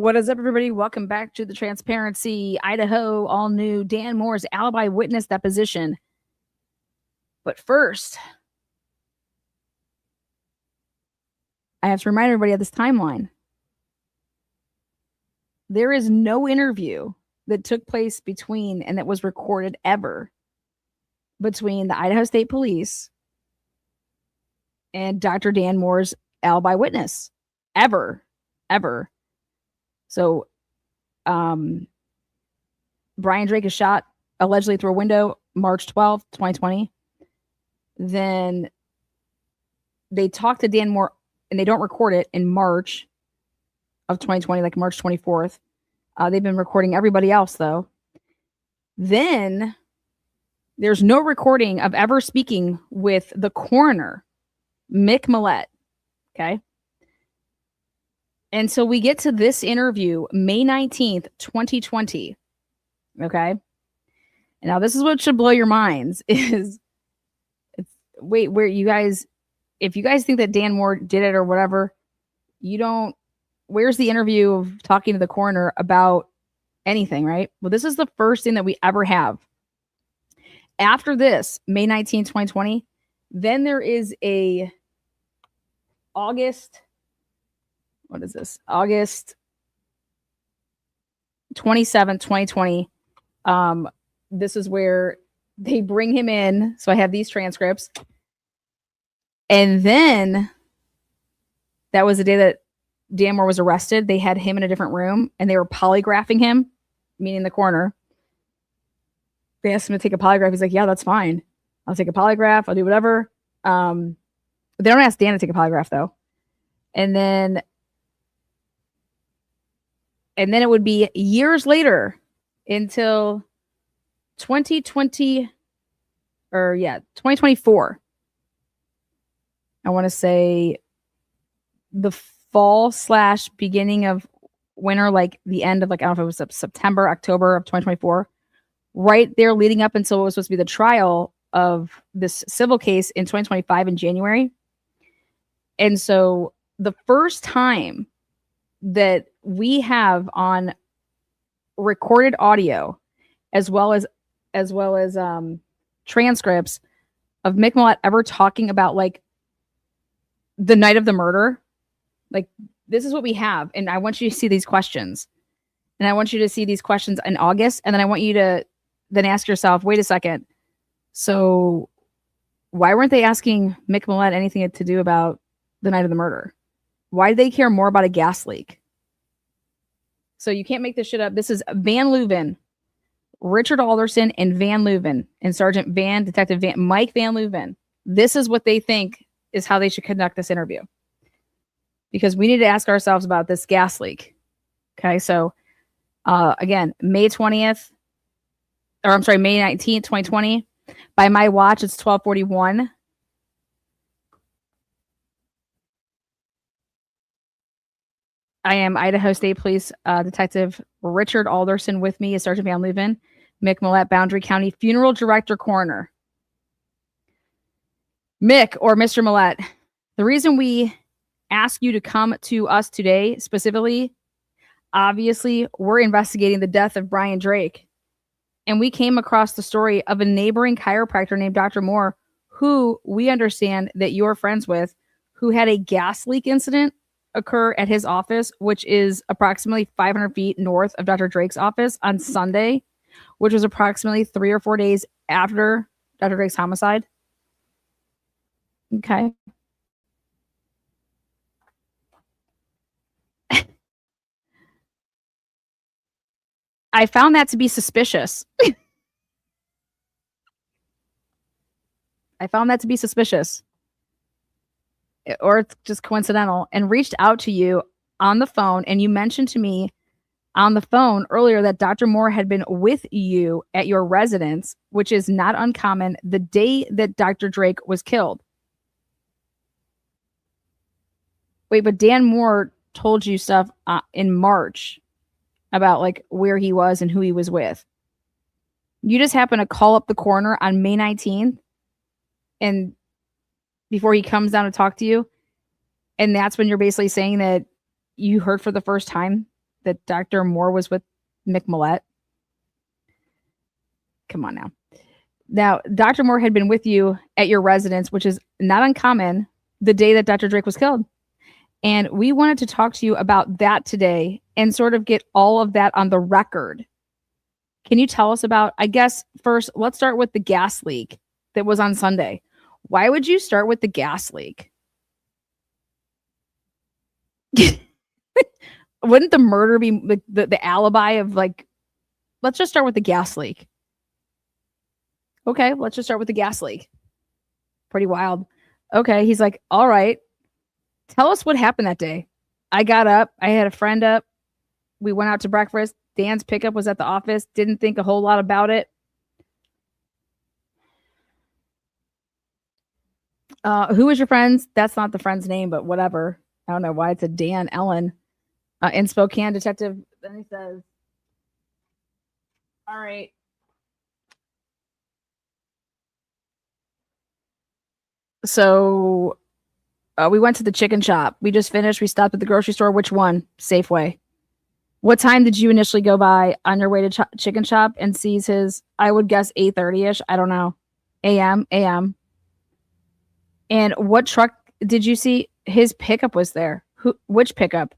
What is up, everybody? Welcome back to the Transparency Idaho all new Dan Moore's Alibi witness deposition. But first, I have to remind everybody of this timeline. There is no interview that took place between and that was recorded ever between the Idaho State Police and Dr. Dan Moore's alibi witness. Ever. So, Brian Drake is shot allegedly through a window March 12th, 2020. Then they talk to Dan Moore and they don't record it in March of 2020, like March 24th. They've been recording everybody else, though. Then there's no recording of ever speaking with the coroner, Mick Millett. Okay. And so we get to this interview, May 19th, 2020. Okay. And now this is what should blow your minds is, wait, where you guys, if you guys think that Dan Moore did it or whatever, where's the interview of talking to the coroner about anything, right? Well, this is the first thing that we ever have. After this, May 19th, 2020, then there is a August 27th, 2020. This is where they bring him in. So I have these transcripts. And then that was the day that Dan Moore was arrested. They had him in a different room and they were polygraphing him, meaning the coroner. They asked him to take a polygraph. He's like, yeah, that's fine. I'll take a polygraph. I'll do whatever. They don't ask Dan to take a polygraph though. And then it would be years later until 2024. I want to say the fall / beginning of winter, like the end of I don't know if it was September, October of 2024, right there leading up until it was supposed to be the trial of this civil case in 2025 in January. And so the first time that we have on recorded audio as well as transcripts of Mick Millett ever talking about the night of the murder. This is what we have. And I want you to see these questions. And I want you to see these questions in August. And then I want you to then ask yourself, wait a second. So why weren't they asking Mick Millett anything to do about the night of the murder? Why do they care more about a gas leak? So you can't make this shit up. This is Van Leuven, Richard Alderson, and Van Leuven, and Sergeant Van, Detective Van, Mike Van Leuven. This is what they think is how they should conduct this interview. Because we need to ask ourselves about this gas leak. Okay, so again, May 19th, 2020. By my watch, it's 12:41. I am Idaho State Police Detective Richard Alderson. With me is Sergeant Van Leuven, Mick Millett, Boundary County Funeral Director Coroner. Mick, or Mr. Millett, the reason we ask you to come to us today specifically, obviously, we're investigating the death of Brian Drake. And we came across the story of a neighboring chiropractor named Dr. Moore, who we understand that you're friends with, who had a gas leak incident occur at his office, which is approximately 500 feet north of Dr. Drake's office on Sunday, which was approximately 3 or 4 days after Dr. Drake's homicide. Okay. I found that to be suspicious. Or it's just coincidental, and reached out to you on the phone. And you mentioned to me on the phone earlier that Dr. Moore had been with you at your residence, which is not uncommon, the day that Dr. Drake was killed. Wait, but Dan Moore told you stuff in March about where he was and who he was with. You just happen to call up the coroner on May 19th and before he comes down to talk to you. And that's when you're basically saying that you heard for the first time that Dr. Moore was with McMillette? Come on now. Now, Dr. Moore had been with you at your residence, which is not uncommon, the day that Dr. Drake was killed. And we wanted to talk to you about that today and sort of get all of that on the record. Can you tell us about, I guess, first, let's start with the gas leak that was on Sunday. Why would you start with the gas leak? Wouldn't the murder be the alibi of like, let's just start with the gas leak. Okay, let's just start with the gas leak. Pretty wild. Okay, he's like, all right, tell us what happened that day. I got up. I had a friend up. We went out to breakfast. Dan's pickup was at the office. Didn't think a whole lot about it. Who was your friends? That's not the friend's name, but whatever. I don't know why it's a Dan Ellen in Spokane detective. Then he says, all right. So we went to the chicken shop. We just finished. We stopped at the grocery store. Which one? Safeway. What time did you initially go by on your way to chicken shop and sees his, I would guess 8:30ish. I don't know. AM. And what truck did you see? His pickup was there. Which pickup?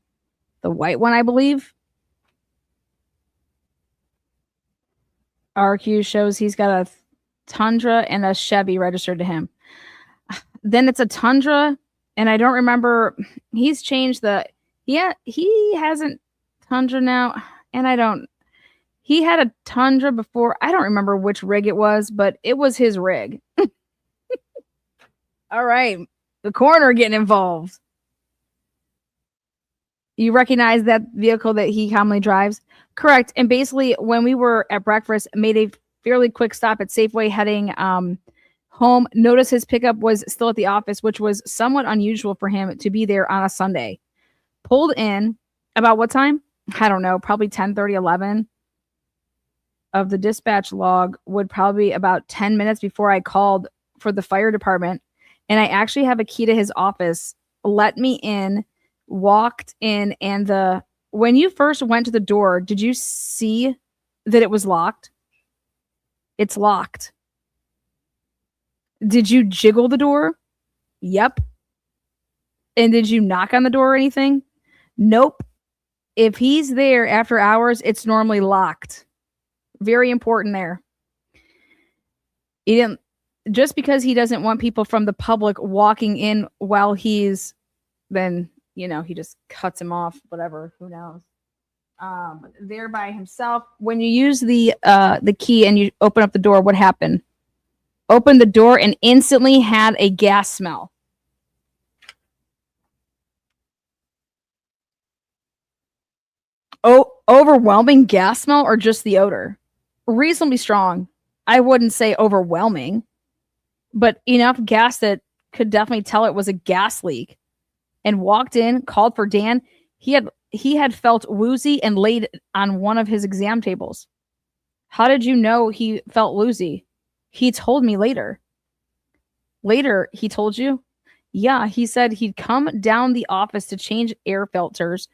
The white one, I believe. RQ shows he's got a Tundra and a Chevy registered to him. Then it's a Tundra, and I don't remember. He's changed the. Yeah, he hasn't Tundra now, and I don't. He had a Tundra before. I don't remember which rig it was, but it was his rig. All right, the coroner getting involved. You recognize that vehicle that he commonly drives? Correct. And basically, when we were at breakfast, made a fairly quick stop at Safeway heading home. Notice his pickup was still at the office, which was somewhat unusual for him to be there on a Sunday. Pulled in about what time? I don't know, probably 10:30, 11 of the dispatch log would probably be about 10 minutes before I called for the fire department. And I actually have a key to his office. Let me in, walked in, and when you first went to the door, did you see that it was locked? It's locked. Did you jiggle the door? Yep. And did you knock on the door or anything? Nope. If he's there after hours, it's normally locked. Very important there. He didn't, just because he doesn't want people from the public walking in while he's, then, he just cuts him off, whatever, who knows. There by himself. When you use the key and you open up the door, what happened? Opened the door and instantly had a gas smell. Oh, overwhelming gas smell or just the odor? Reasonably strong. I wouldn't say overwhelming, but enough gas that could definitely tell it was a gas leak. And walked in, called for Dan. He had felt woozy and laid on one of his exam tables. How did you know he felt woozy? He told me later. Later, he told you? Yeah, he said he'd come down the office to change air filters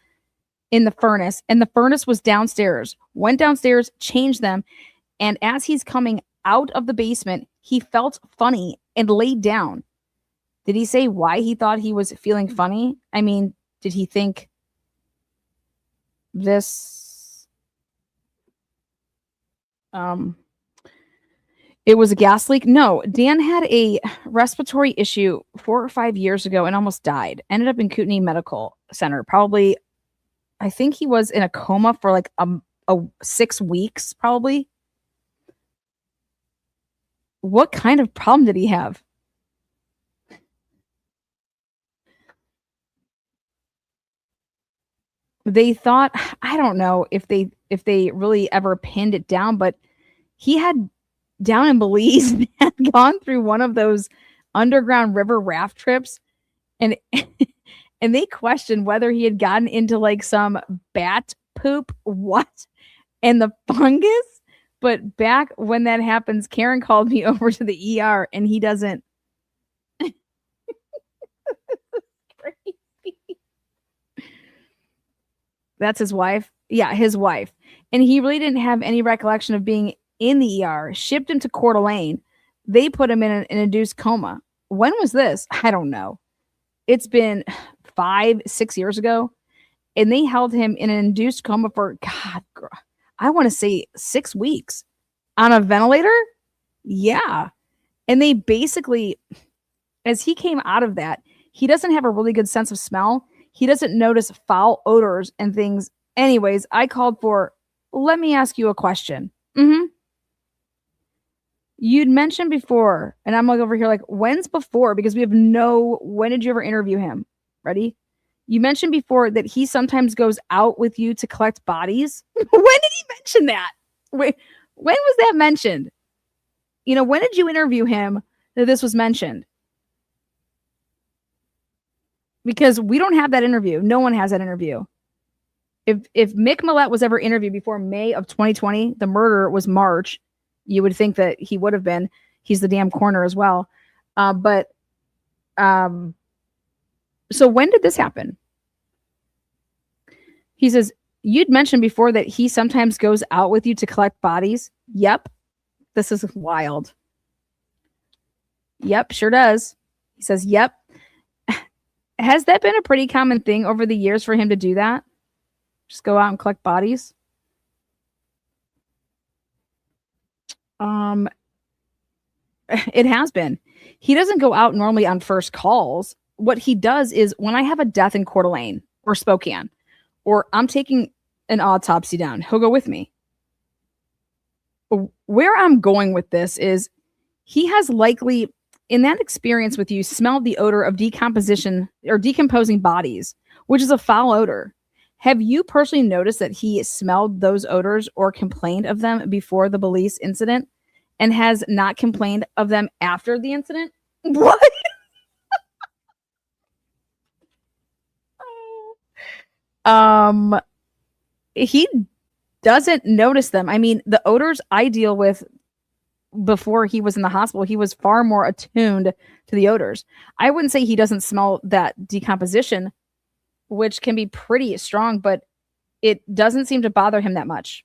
in the furnace, and the furnace was downstairs. Went downstairs, changed them, and as he's coming out of the basement, he felt funny and laid down. Did he say why he thought he was feeling funny? I mean, did he think this it was a gas leak? No, Dan had a respiratory issue 4 or 5 years ago and almost died. Ended up in Kootenai Medical Center. Probably, I think he was in a coma for like a 6 weeks, probably. What kind of problem did he have? They thought, I don't know if they really ever pinned it down, but he had down in Belize had gone through one of those underground river raft trips, and and they questioned whether he had gotten into like some bat poop, what, and the fungus. But back when that happens, Karen called me over to the ER, and he doesn't. That's his wife. Yeah, his wife. And he really didn't have any recollection of being in the ER. Shipped him to Coeur d'Alene. They put him in an induced coma. When was this? I don't know. It's been 5, 6 years ago. And they held him in an induced coma for, God, I want to say 6 weeks on a ventilator. Yeah. And they basically, as he came out of that, he doesn't have a really good sense of smell. He doesn't notice foul odors and things. Anyways, I called for, let me ask you a question. You'd mentioned before, and I'm like over here like, when's before? Because we have when did you ever interview him? Ready? You mentioned before that he sometimes goes out with you to collect bodies. When did he mention that? Wait, when was that mentioned? When did you interview him that this was mentioned? Because we don't have that interview. No one has that interview. If Mick Millett was ever interviewed before May of 2020, the murder was March. You would think that he would have been. He's the damn coroner as well. So when did this happen? He says, you'd mentioned before that he sometimes goes out with you to collect bodies. Yep. This is wild. Yep, sure does. He says, yep. Has that been a pretty common thing over the years for him to do that? Just go out and collect bodies? It has been. He doesn't go out normally on first calls. What he does is when I have a death in Coeur d'Alene or Spokane, or I'm taking an autopsy down, he'll go with me. Where I'm going with this is he has likely, in that experience with you, smelled the odor of decomposition or decomposing bodies, which is a foul odor. Have you personally noticed that he smelled those odors or complained of them before the Belize incident and has not complained of them after the incident? What? He doesn't notice them. I mean, the odors I deal with before he was in the hospital, he was far more attuned to the odors. I wouldn't say he doesn't smell that decomposition, which can be pretty strong, but it doesn't seem to bother him that much.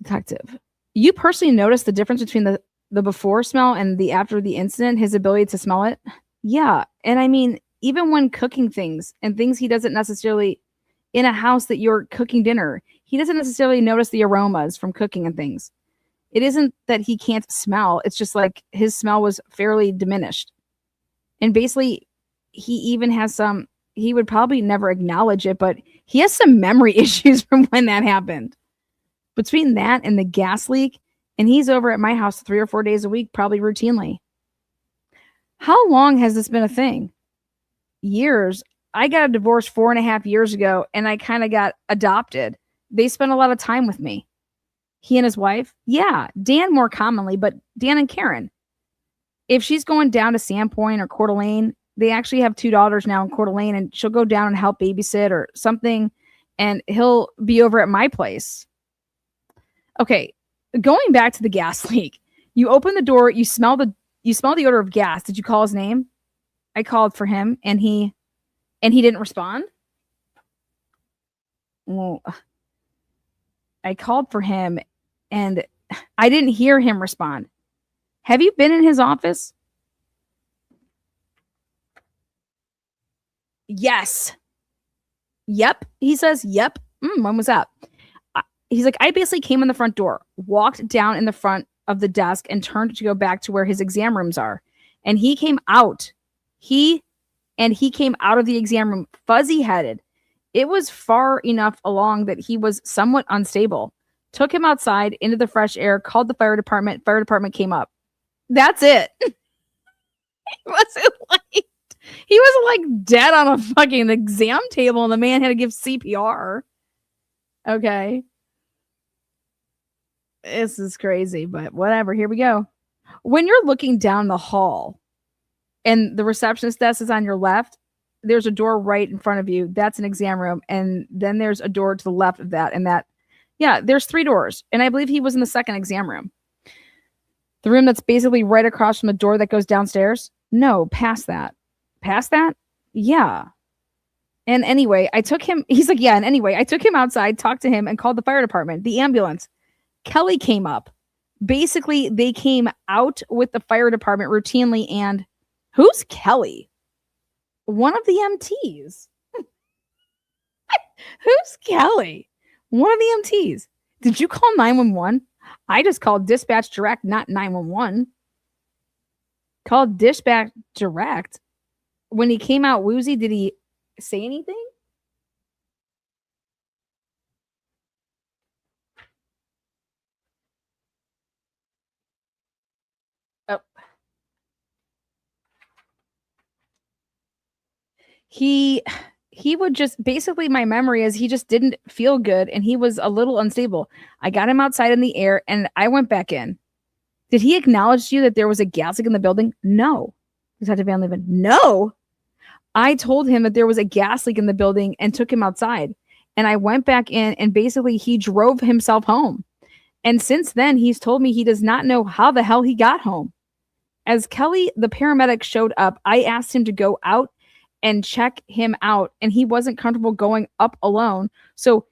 Detective, you personally noticed the difference between the before smell and the after the incident, his ability to smell it? Yeah. And I mean, even when cooking things and things he doesn't necessarily, in a house that you're cooking dinner, he doesn't necessarily notice the aromas from cooking and things. It isn't that he can't smell. It's just like his smell was fairly diminished. And basically, he even has some, he would probably never acknowledge it, but he has some memory issues from when that happened. Between that and the gas leak, and he's over at my house 3 or 4 days a week, probably routinely. How long has this been a thing? Years. I got a divorce 4.5 years ago, and I kind of got adopted. They spent a lot of time with me. He and his wife? Yeah, Dan more commonly, but Dan and Karen. If she's going down to Sandpoint or Coeur d'Alene, they actually have 2 daughters now in Coeur d'Alene, and she'll go down and help babysit or something, and he'll be over at my place. Okay, going back to the gas leak. You open the door, you smell the odor of gas. Did you call his name? I called for him, and he didn't respond? Well, I called for him, and I didn't hear him respond. Have you been in his office? Yes. Yep. He says, yep. When was that? He's like, I basically came in the front door, walked down in the front of the desk, and turned to go back to where his exam rooms are. And he came out. He came out of the exam room fuzzy-headed. It was far enough along that he was somewhat unstable. Took him outside into the fresh air, called the fire department. Fire department came up. That's it. He wasn't like dead on a fucking exam table and the man had to give CPR. Okay. This is crazy, but whatever. Here we go. When you're looking down the hall and the receptionist desk is on your left, there's a door right in front of you. That's an exam room. And then there's a door to the left of that. And that, yeah, there's 3 doors. And I believe he was in the second exam room. The room that's basically right across from the door that goes downstairs. No, past that. Past that? Yeah. And anyway, I took him. He's like, yeah. And anyway, I took him outside, talked to him, and called the fire department, the ambulance. Kelly came up. Basically, they came out with the fire department routinely. And who's Kelly? One of the MTs. Who's Kelly? One of the MTs. Did you call 911? I just called dispatch direct, not 911. Called dispatch direct. When he came out woozy, did he say anything? Oh. He would just basically, my memory is he just didn't feel good and he was a little unstable. I got him outside in the air and I went back in. Did he acknowledge to you that there was a gas leak in the building? No. Detective Van Leeuwen. No. I told him that there was a gas leak in the building and took him outside. And I went back in and basically he drove himself home. And since then, he's told me he does not know how the hell he got home. As Kelly, the paramedic, showed up, I asked him to go out and check him out. And he wasn't comfortable going up alone. So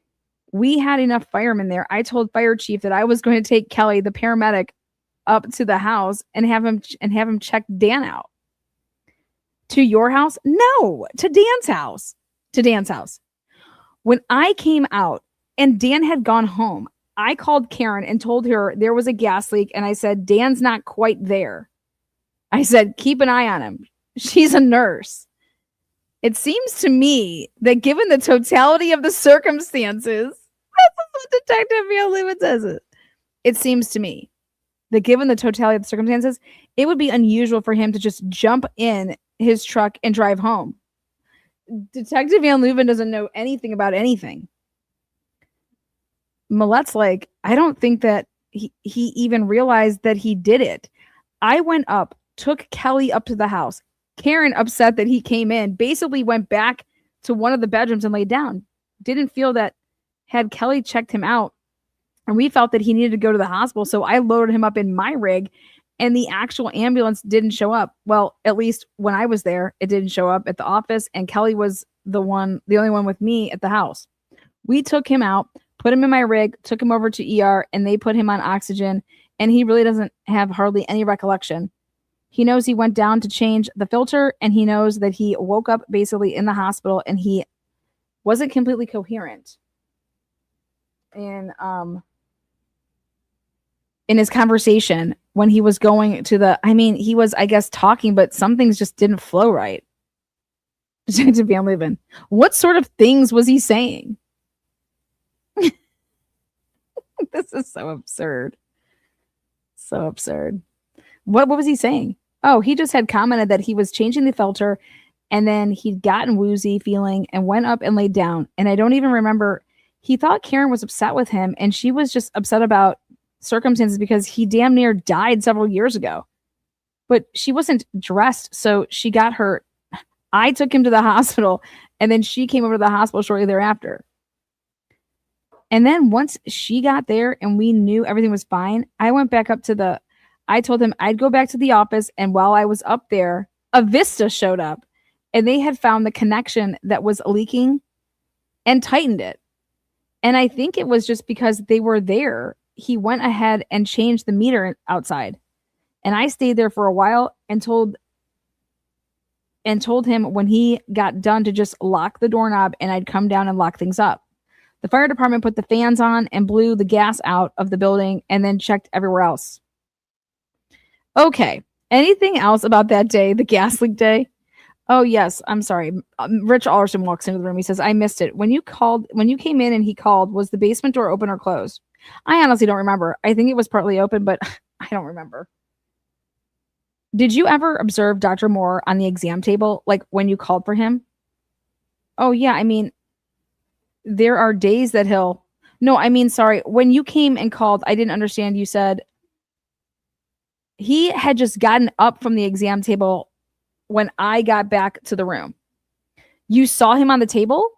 we had enough firemen there. I told fire chief that I was going to take Kelly, the paramedic, up to the house and have him check Dan out. To your house? No, to Dan's house. To Dan's house. When I came out and Dan had gone home, I called Karen and told her there was a gas leak. And I said, Dan's not quite there. I said, keep an eye on him. She's a nurse. It seems to me that given the totality of the circumstances, that's what Detective Van Leeuwen says. It seems to me that given the totality of the circumstances, it would be unusual for him to just jump in his truck and drive home. Detective Van Leeuwen doesn't know anything about anything. Millett's like, I don't think that he even realized that he did it. I went up, took Kelly up to the house. Karen, upset that he came in, basically went back to one of the bedrooms and laid down. Didn't feel that had Kelly checked him out, and we felt that he needed to go to the hospital. So I loaded him up in my rig, and the actual ambulance didn't show up. Well, at least when I was there, it didn't show up at the office, and Kelly was the only one with me at the house. We took him out, put him in my rig, took him over to ER, and they put him on oxygen, and he really doesn't have hardly any recollection. He knows he went down to change the filter, and he knows that he woke up basically in the hospital and he wasn't completely coherent. And in his conversation when he was going to he was, I guess, talking, but some things just didn't flow right. Detective Van Leeuwen, what sort of things was he saying? This is so absurd. So absurd. What was he saying? Oh, he just had commented that he was changing the filter and then he'd gotten woozy feeling and went up and laid down. And I don't even remember. He thought Karen was upset with him and she was just upset about circumstances because he damn near died several years ago. But she wasn't dressed, so she got hurt. I took him to the hospital and then she came over to the hospital shortly thereafter. And then once she got there and we knew everything was fine, I went back up to I told him I'd go back to the office. And while I was up there, a Vista showed up and they had found the connection that was leaking and tightened it. And I think it was just because they were there. He went ahead and changed the meter outside. And I stayed there for a while and told him when he got done to just lock the doorknob and I'd come down and lock things up. The fire department put the fans on and blew the gas out of the building and then checked everywhere else. Okay. Anything else about that day, the gas leak day? Oh, yes. I'm sorry. Rich Alderson walks into the room. He says, I missed it. When you came in and he called, was the basement door open or closed? I honestly don't remember. I think it was partly open, but I don't remember. Did you ever observe Dr. Moore on the exam table, like when you called for him? Oh, yeah. I mean, there are days that sorry. When you came and called, I didn't understand. You said he had just gotten up from the exam table when I got back to the room. You saw him on the table?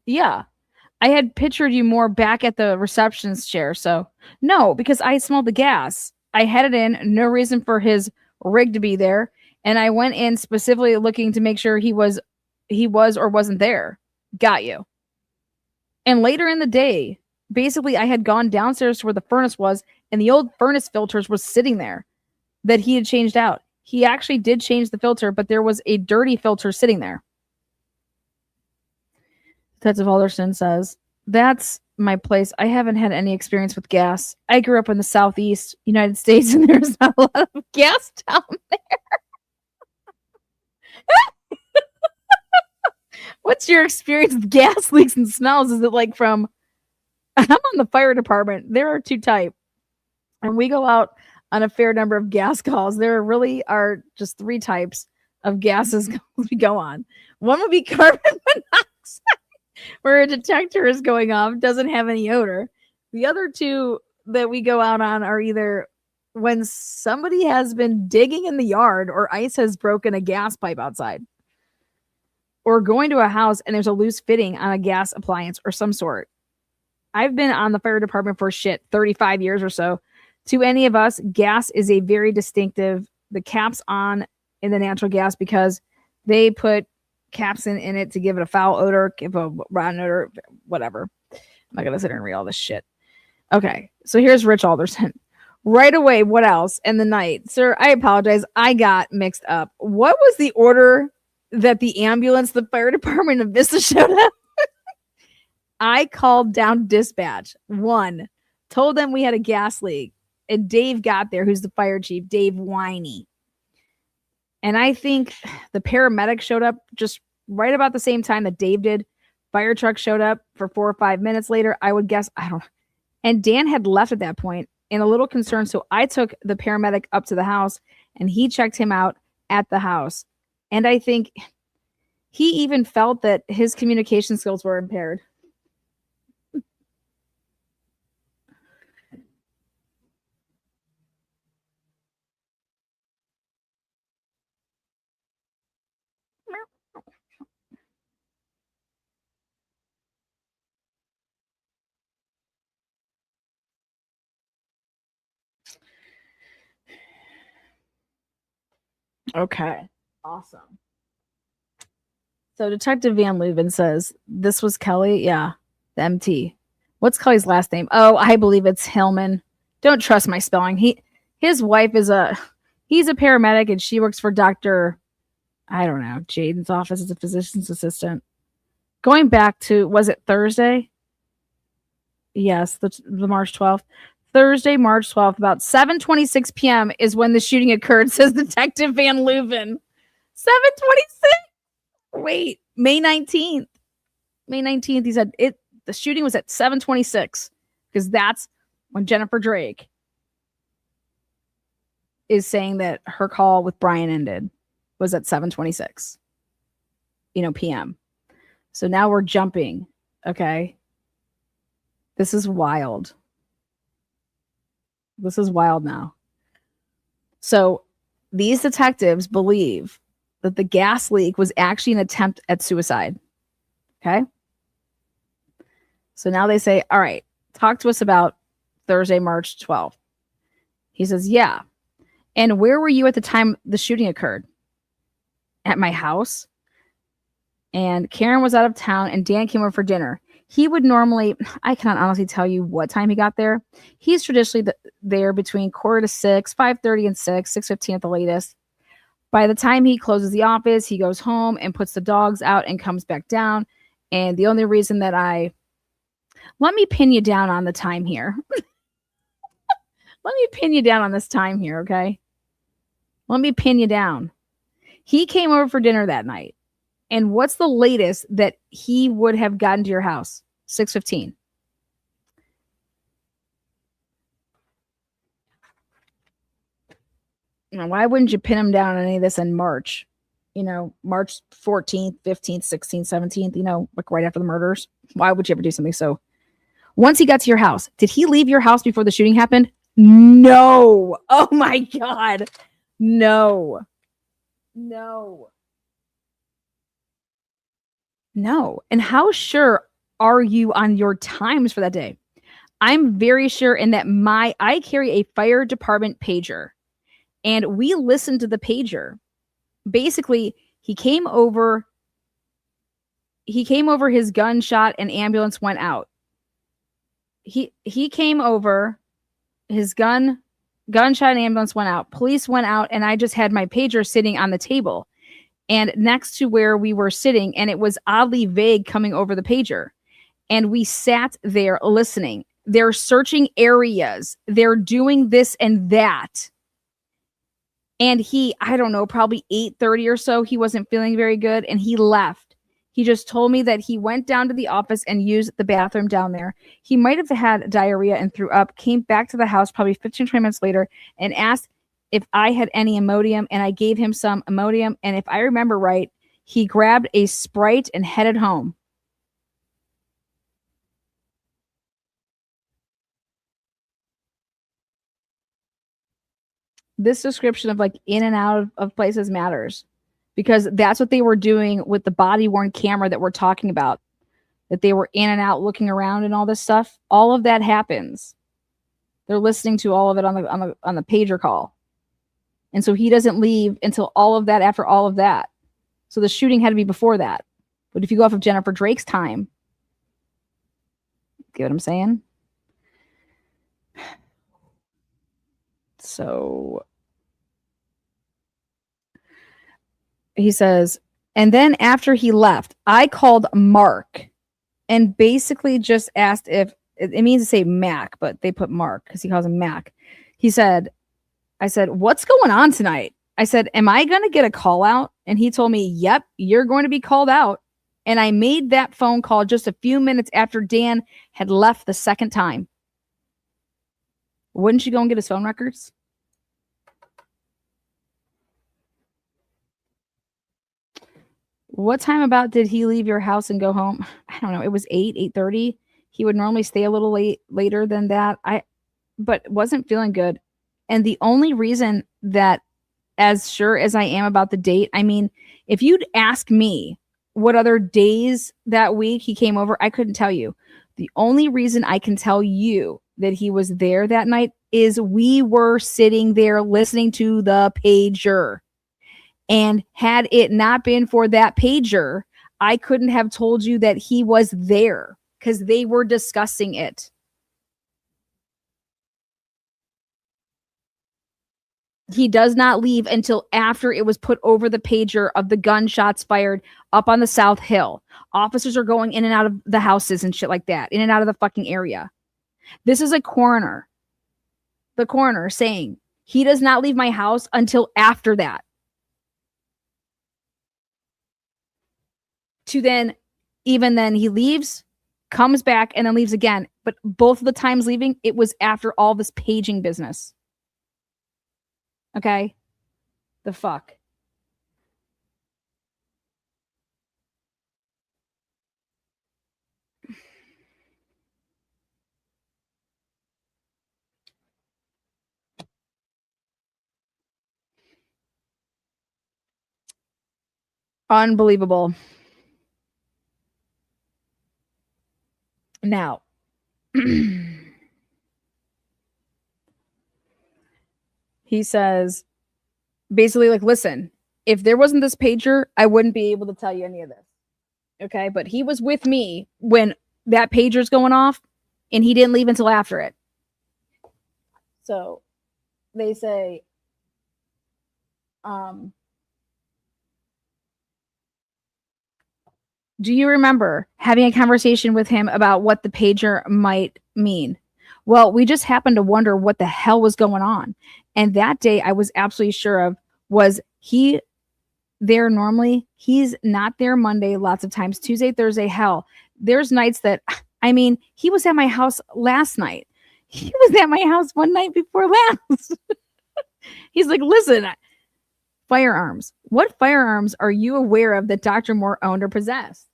Yeah. I had pictured you more back at the receptionist chair. So no, because I smelled the gas. I had it in, no reason for his rig to be there, and I went in specifically looking to make sure he was or wasn't there. Got you. And later in the day, basically I had gone downstairs to where the furnace was, and the old furnace filters was sitting there that he had changed out. He actually did change the filter, but there was a dirty filter sitting there. Detective Alderson says, that's my place. I haven't had any experience with gas. I grew up in the Southeast United States, and there's not a lot of gas down there. What's your experience with gas leaks and smells? Is it like from... I'm on the fire department. There are two types, and we go out on a fair number of gas calls. There really are just three types of gases we go on. One would be carbon monoxide, where a detector is going off, doesn't have any odor. The other two that we go out on are either when somebody has been digging in the yard or ice has broken a gas pipe outside, or going to a house and there's a loose fitting on a gas appliance or some sort. I've been on the fire department for 35 years or so. To any of us, gas is a very distinctive, the caps on in the natural gas because they put caps in it to give it a foul odor, give a rotten odor, whatever. I'm not going to sit here and read all this shit. Okay, so here's Rich Alderson. Right away, what else? In the night. Sir, I apologize. I got mixed up. What was the order that the ambulance, the fire department of Vista showed up? I called down dispatch. One, told them we had a gas leak. And Dave got there, who's the fire chief, Dave Winey. And I think the paramedic showed up just right about the same time that Dave did. Fire truck showed up for 4 or 5 minutes later. I would guess, I don't know. And Dan had left at that point and a little concerned. So I took the paramedic up to the house and he checked him out at the house. And I think he even felt that his communication skills were impaired. Okay. Awesome. So Detective Van Leuven says, this was Kelly? Yeah. The MT. What's Kelly's last name? Oh, I believe it's Hillman. Don't trust my spelling. His wife is he's a paramedic and she works for Dr. I don't know, Jaden's office as a physician's assistant. Going back to, was it Thursday? Yes, the March 12th. Thursday, March 12th, about 7:26 p.m. is when the shooting occurred, says Detective Van Leuven. 7:26? Wait, May 19th. May 19th, he said the shooting was at 7:26 because that's when Jennifer Drake is saying that her call with Brian ended was at 7:26, p.m. So now we're jumping, okay? This is wild. This is wild now. So these detectives believe that the gas leak was actually an attempt at suicide. Okay? So now they say, all right, talk to us about Thursday, March 12th. He says, yeah. And where were you at the time the shooting occurred? At my house. And Karen was out of town and Dan came over for dinner. He would normally, I cannot honestly tell you what time he got there. He's traditionally there between 5:45, 5:30 and 6:15 at the latest. By the time he closes the office, he goes home and puts the dogs out and comes back down. And the only reason that let me pin you down on the time here. Let me pin you down on this time here, okay? Let me pin you down. He came over for dinner that night. And what's the latest that he would have gotten to your house? 6:15. Now, why wouldn't you pin him down on any of this in March? March 14th, 15th, 16th, 17th, like right after the murders. Why would you ever do something so? Once he got to your house, did he leave your house before the shooting happened? No. Oh my God. No. No. No. And how sure are you on your times for that day? I'm very sure in that I carry a fire department pager, and we listened to the pager. Basically, he came over, his gunshot and ambulance went out. He came over, his gunshot and ambulance went out. Police went out, and I just had my pager sitting on the table and next to where we were sitting, and it was oddly vague coming over the pager. And we sat there listening. They're searching areas. They're doing this and that. And he, I don't know, probably 8:30 or so, he wasn't feeling very good and he left. He just told me that he went down to the office and used the bathroom down there. He might have had diarrhea and threw up, came back to the house probably 15, 20 minutes later and asked if I had any Imodium, and I gave him some Imodium. And if I remember right, he grabbed a Sprite and headed home. This description of like in and out of places matters, because that's what they were doing with the body worn camera that we're talking about, that they were in and out looking around and all this stuff. All of that happens. They're listening to all of it on the pager call. And so he doesn't leave until all of that, after all of that. So the shooting had to be before that. But if you go off of Jennifer Drake's time, get what I'm saying? So he says, and then after he left, I called Mark and basically just asked if it means to say Mac, but they put Mark because he calls him Mac. I said, what's going on tonight? I said, am I going to get a call out? And he told me, yep, you're going to be called out. And I made that phone call just a few minutes after Dan had left the second time. Wouldn't you go and get his phone records? What time about did he leave your house and go home? I don't know. It was 8:30. He would normally stay a little later than that. But wasn't feeling good. And the only reason that, as sure as I am about the date, I mean, if you'd ask me what other days that week he came over, I couldn't tell you. The only reason I can tell you that he was there that night is we were sitting there listening to the pager. And had it not been for that pager, I couldn't have told you that he was there because they were discussing it. He does not leave until after it was put over the pager of the gunshots fired up on the South Hill. Officers are going in and out of the houses and shit like that, in and out of the fucking area. This is a coroner. The coroner saying he does not leave my house until after that. To then, even then, he leaves, comes back, and then leaves again. But both of the times leaving, it was after all this paging business. Okay? The fuck? Unbelievable. Now, he says, basically, like, listen, if there wasn't this pager, I wouldn't be able to tell you any of this. Okay? But he was with me when that pager's going off, and he didn't leave until after it. So, they say, do you remember having a conversation with him about what the pager might mean? Well, we just happened to wonder what the hell was going on. And that day I was absolutely sure of, was he there normally? He's not there Monday, lots of times. Tuesday, Thursday, hell. There's nights that, I mean, he was at my house last night. He was at my house one night before last. He's like, listen, firearms. What firearms are you aware of that Dr. Moore owned or possessed?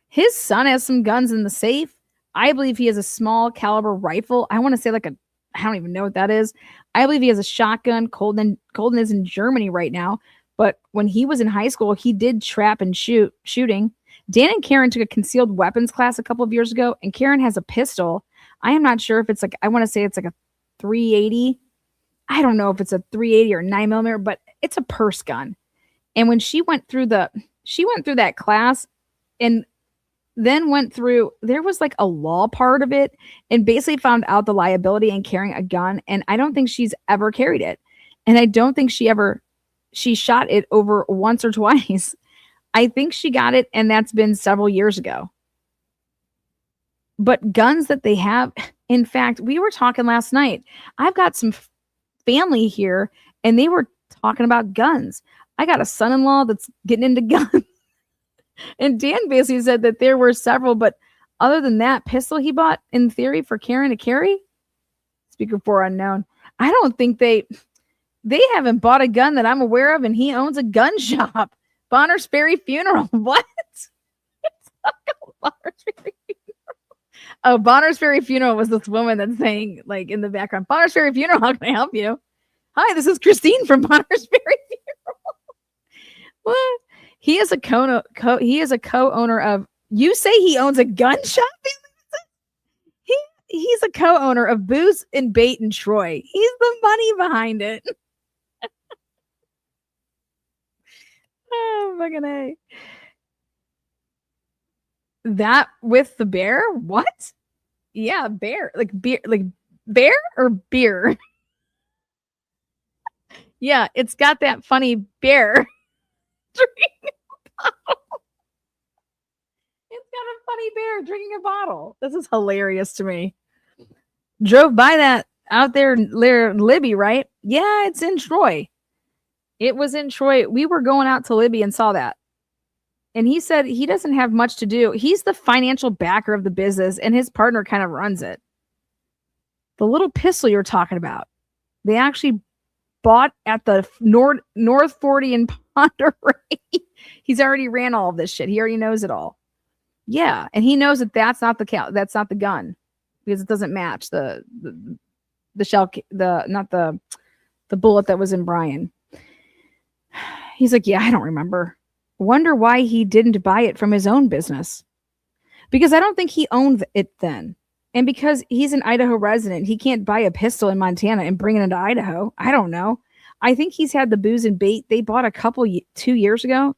His son has some guns in the safe. I believe he has a small caliber rifle. I want to say I don't even know what that is. I believe he has a shotgun. Colden is in Germany right now. But when he was in high school, he did trap and shooting. Dan and Karen took a concealed weapons class a couple of years ago, and Karen has a pistol. I am not sure if it's like, I want to say it's like a 380. I don't know if it's a 380 or 9mm, but it's a purse gun. And when she went through that class and then went through, there was like a law part of it and basically found out the liability in carrying a gun. And I don't think she's ever carried it. And I don't think she shot it over once or twice. I think she got it, and that's been several years ago. But guns that they have, in fact, we were talking last night. I've got some family here, and they were talking about guns. I got a son-in-law that's getting into guns. And Dan basically said that there were several, but other than that pistol he bought, in theory, for Karen to carry, speaker for unknown, I don't think they haven't bought a gun that I'm aware of, and he owns a gun shop. Bonner's Ferry Funeral. What? It's not called Bonner's Ferry Funeral. Oh, Bonner's Ferry Funeral was this woman that's saying, like, in the background, Bonner's Ferry Funeral, how can I help you? Hi, this is Christine from Bonner's Ferry Funeral. What? He is a co-owner of, you say he owns a gun shop? He's a co-owner of Booze and Bait in Troy. He's the money behind it. Oh, fucking A. That with the bear? What? Yeah, bear. Like beer, like bear or beer? Yeah, it's got that funny bear drinking a bottle. It's got a funny bear drinking a bottle. This is hilarious to me. Drove by that out there near Libby, right? Yeah, it's in Troy. It was in Troy. We were going out to Libby and saw that. And he said he doesn't have much to do. He's the financial backer of the business, and his partner kind of runs it. The little pistol you're talking about, they actually bought at the North 40 in Ponderay. He's already ran all of this shit. He already knows it all. Yeah, and he knows that that's not the gun, because it doesn't match the shell, the bullet that was in Brian. He's like, yeah, I don't remember. Wonder why he didn't buy it from his own business. Because I don't think he owned it then. And because he's an Idaho resident, he can't buy a pistol in Montana and bring it into Idaho. I don't know. I think he's had the Booze and Bait. They bought a couple 3 years ago,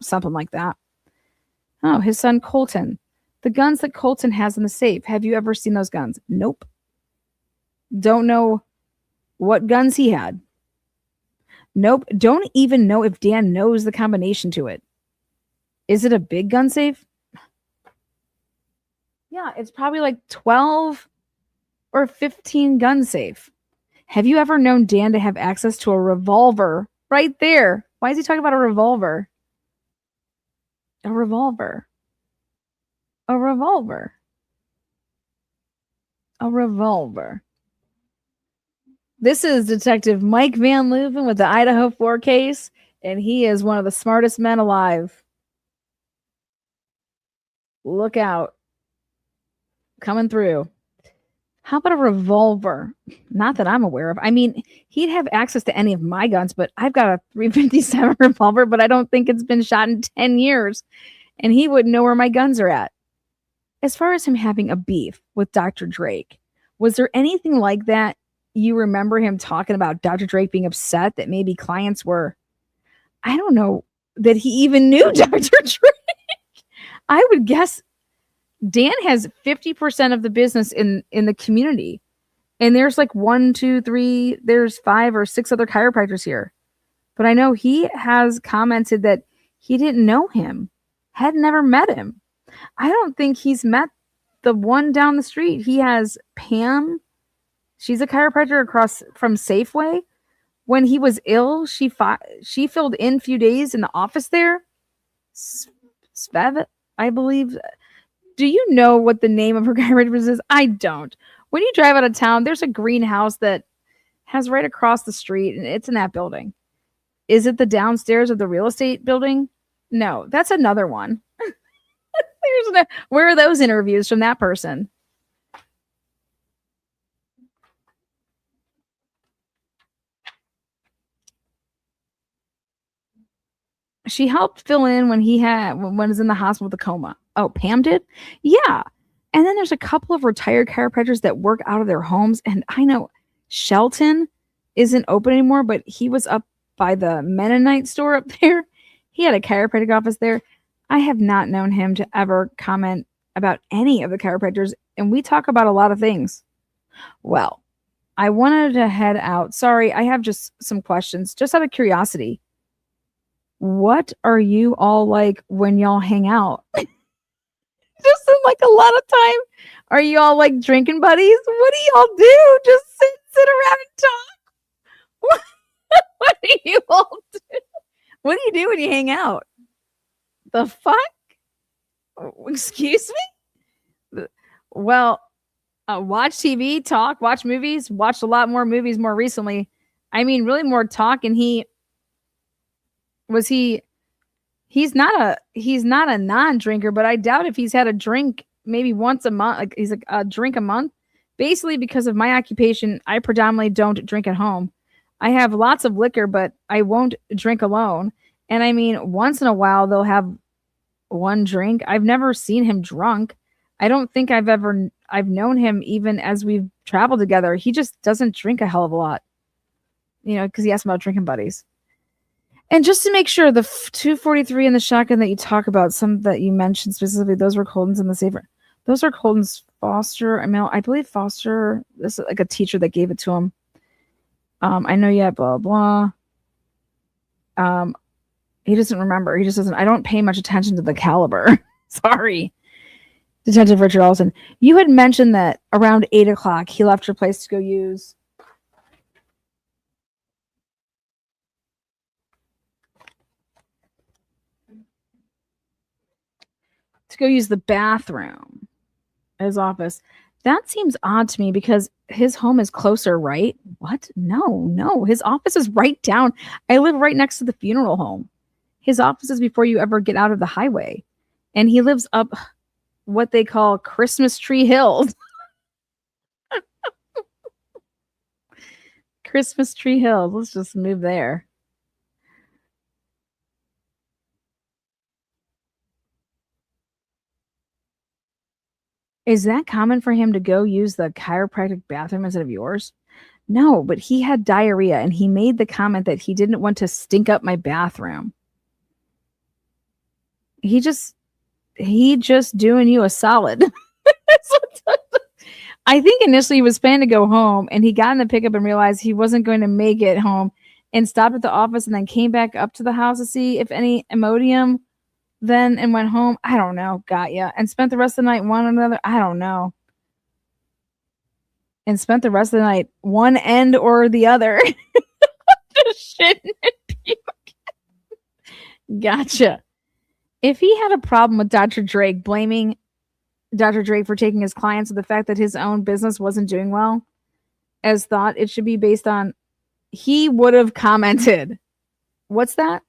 something like that. Oh, his son Colton. The guns that Colton has in the safe. Have you ever seen those guns? Nope. Don't know what guns he had. Nope. Don't even know if Dan knows the combination to it. Is it a big gun safe? Yeah, it's probably like 12 or 15 gun safe. Have you ever known Dan to have access to a revolver? Right there. Why is he talking about a revolver? A revolver. A revolver. A revolver. This is Detective Mike Van Leuven with the Idaho 4 case, and he is one of the smartest men alive. Look out. Coming through. How about a revolver? Not that I'm aware of. I mean, he'd have access to any of my guns, but I've got a .357 revolver, but I don't think it's been shot in 10 years, and he wouldn't know where my guns are at. As far as him having a beef with Dr. Drake, was there anything like that? You remember him talking about Dr. Drake being upset that maybe clients were, I don't know, that he even knew Dr. Drake. I would guess Dan has 50% of the business in the community. And there's like 1, 2, 3, there's 5 or 6 other chiropractors here. But I know he has commented that he didn't know him, had never met him. I don't think he's met the one down the street. He has Pam. She's a chiropractor across from Safeway. When he was ill, she filled in a few days in the office there. Svev, I believe. Do you know what the name of her chiropractor is? I don't. When you drive out of town, there's a greenhouse that has right across the street, and it's in that building. Is it the downstairs of the real estate building? No, that's another one. Where are those interviews from that person? She helped fill in when he was in the hospital with a coma. Oh, Pam did? Yeah. And then there's a couple of retired chiropractors that work out of their homes. And I know Shelton isn't open anymore, but he was up by the Mennonite store up there. He had a chiropractic office there. I have not known him to ever comment about any of the chiropractors, and we talk about a lot of things. Well, I wanted to head out. Sorry, I have just some questions, just out of curiosity. What are you all like when y'all hang out? Just in like a lot of time. Are you all like drinking buddies? What do y'all do? Just sit around and talk. What do you all do? What do you do when you hang out? The fuck? Excuse me? Well, watch TV, talk, watch movies, watched a lot more movies more recently. I mean, really more talk. And he's not a non-drinker, but I doubt if he's had a drink maybe once a month. Like he's like a drink a month. Basically, because of my occupation, I predominantly don't drink at home. I have lots of liquor, but I won't drink alone. And I mean, once in a while they'll have one drink. I've never seen him drunk. I don't think I've known him even as we've traveled together. He just doesn't drink a hell of a lot, because he asked about drinking buddies. And just to make sure, the 243 and the shotgun that you talk about, some that you mentioned specifically, those were Colton's in the safer. Those are Colton's Foster. I believe Foster, this is like a teacher that gave it to him. I know yet, blah, blah. He doesn't remember. He just doesn't. I don't pay much attention to the caliber. Sorry. Detective Richard Allison. You had mentioned that around 8 o'clock, he left your place to go use the bathroom at his office. That seems odd to me because his home is closer, right? What? No. His office is right down. I live right next to the funeral home. His office is before you ever get out of the highway. And he lives up what they call Christmas Tree Hills. Christmas Tree Hills. Let's just move there. Is that common for him to go use the chiropractic bathroom instead of yours? No, but he had diarrhea and he made the comment that he didn't want to stink up my bathroom. He just doing you a solid. I think initially he was planning to go home and he got in the pickup and realized he wasn't going to make it home and stopped at the office and then came back up to the house to see if any Imodium then and went home. I don't know. Got ya. And spent the rest of the night one another. I don't know. And spent the rest of the night one end or the other. Just shitting and puking. Gotcha. If he had a problem with Dr. Drake, blaming Dr. Drake for taking his clients with the fact that his own business wasn't doing well, as thought it should be based on, he would have commented. What's that?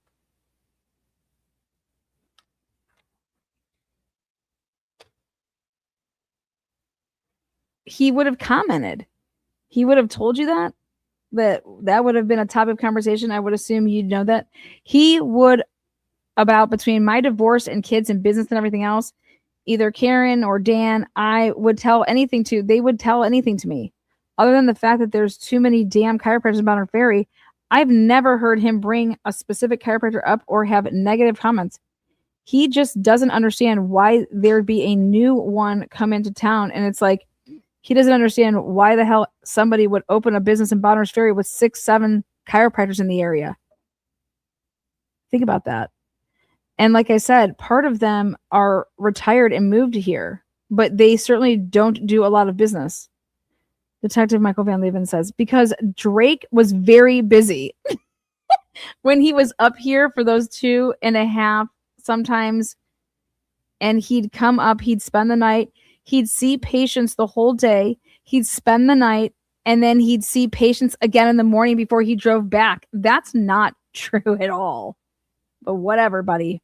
He would have commented. He would have told you that would have been a topic of conversation. I would assume you'd know that. He would, about between my divorce and kids and business and everything else, either Karen or Dan, they would tell anything to me. Other than the fact that there's too many damn chiropractors in Bonner Ferry, I've never heard him bring a specific chiropractor up or have negative comments. He just doesn't understand why there'd be a new one come into town. And it's like, he doesn't understand why the hell somebody would open a business in Bonner's Ferry with 6-7 chiropractors in the area. Think about that. And like I said, part of them are retired and moved here, but they certainly don't do a lot of business. Detective Michael Van Leven says, because Drake was very busy when he was up here for those 2.5 sometimes. And he'd come up, he'd spend the night. He'd see patients the whole day. He'd spend the night, and then he'd see patients again in the morning before he drove back. That's not true at all. But whatever, buddy.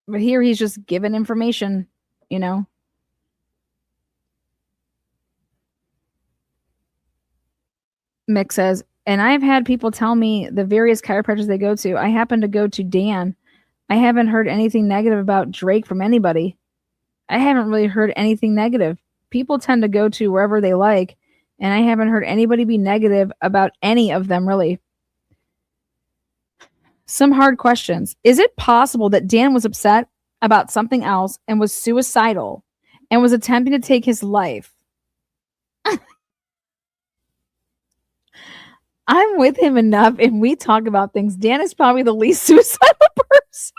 But here he's just giving information, Mick says, And I've had people tell me the various chiropractors they go to. I happen to go to Dan. I haven't heard anything negative about Drake from anybody. I haven't really heard anything negative. People tend to go to wherever they like, and I haven't heard anybody be negative about any of them, really. Some hard questions. Is it possible that Dan was upset about something else and was suicidal and was attempting to take his life? I'm with him enough and we talk about things. Dan is probably the least suicidal person.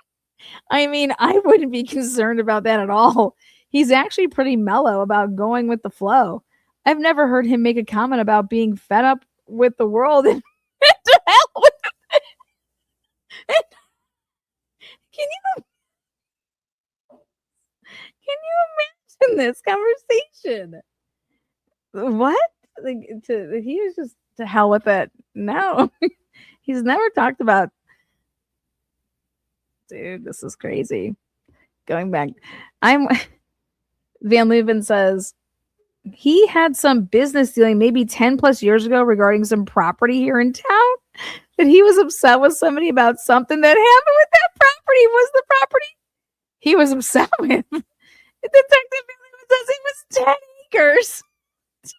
I mean, I wouldn't be concerned about that at all. He's actually pretty mellow about going with the flow. I've never heard him make a comment about being fed up with the world and to hell with it. Can you imagine this conversation? What? He was just to hell with it. No, he's never talked about. Dude, this is crazy. Going back, Van Leuven says he had some business dealing maybe 10 plus years ago regarding some property here in town. That he was upset with somebody about something that happened with that property. Was the property he was upset with? Detective says it was 10 acres. 10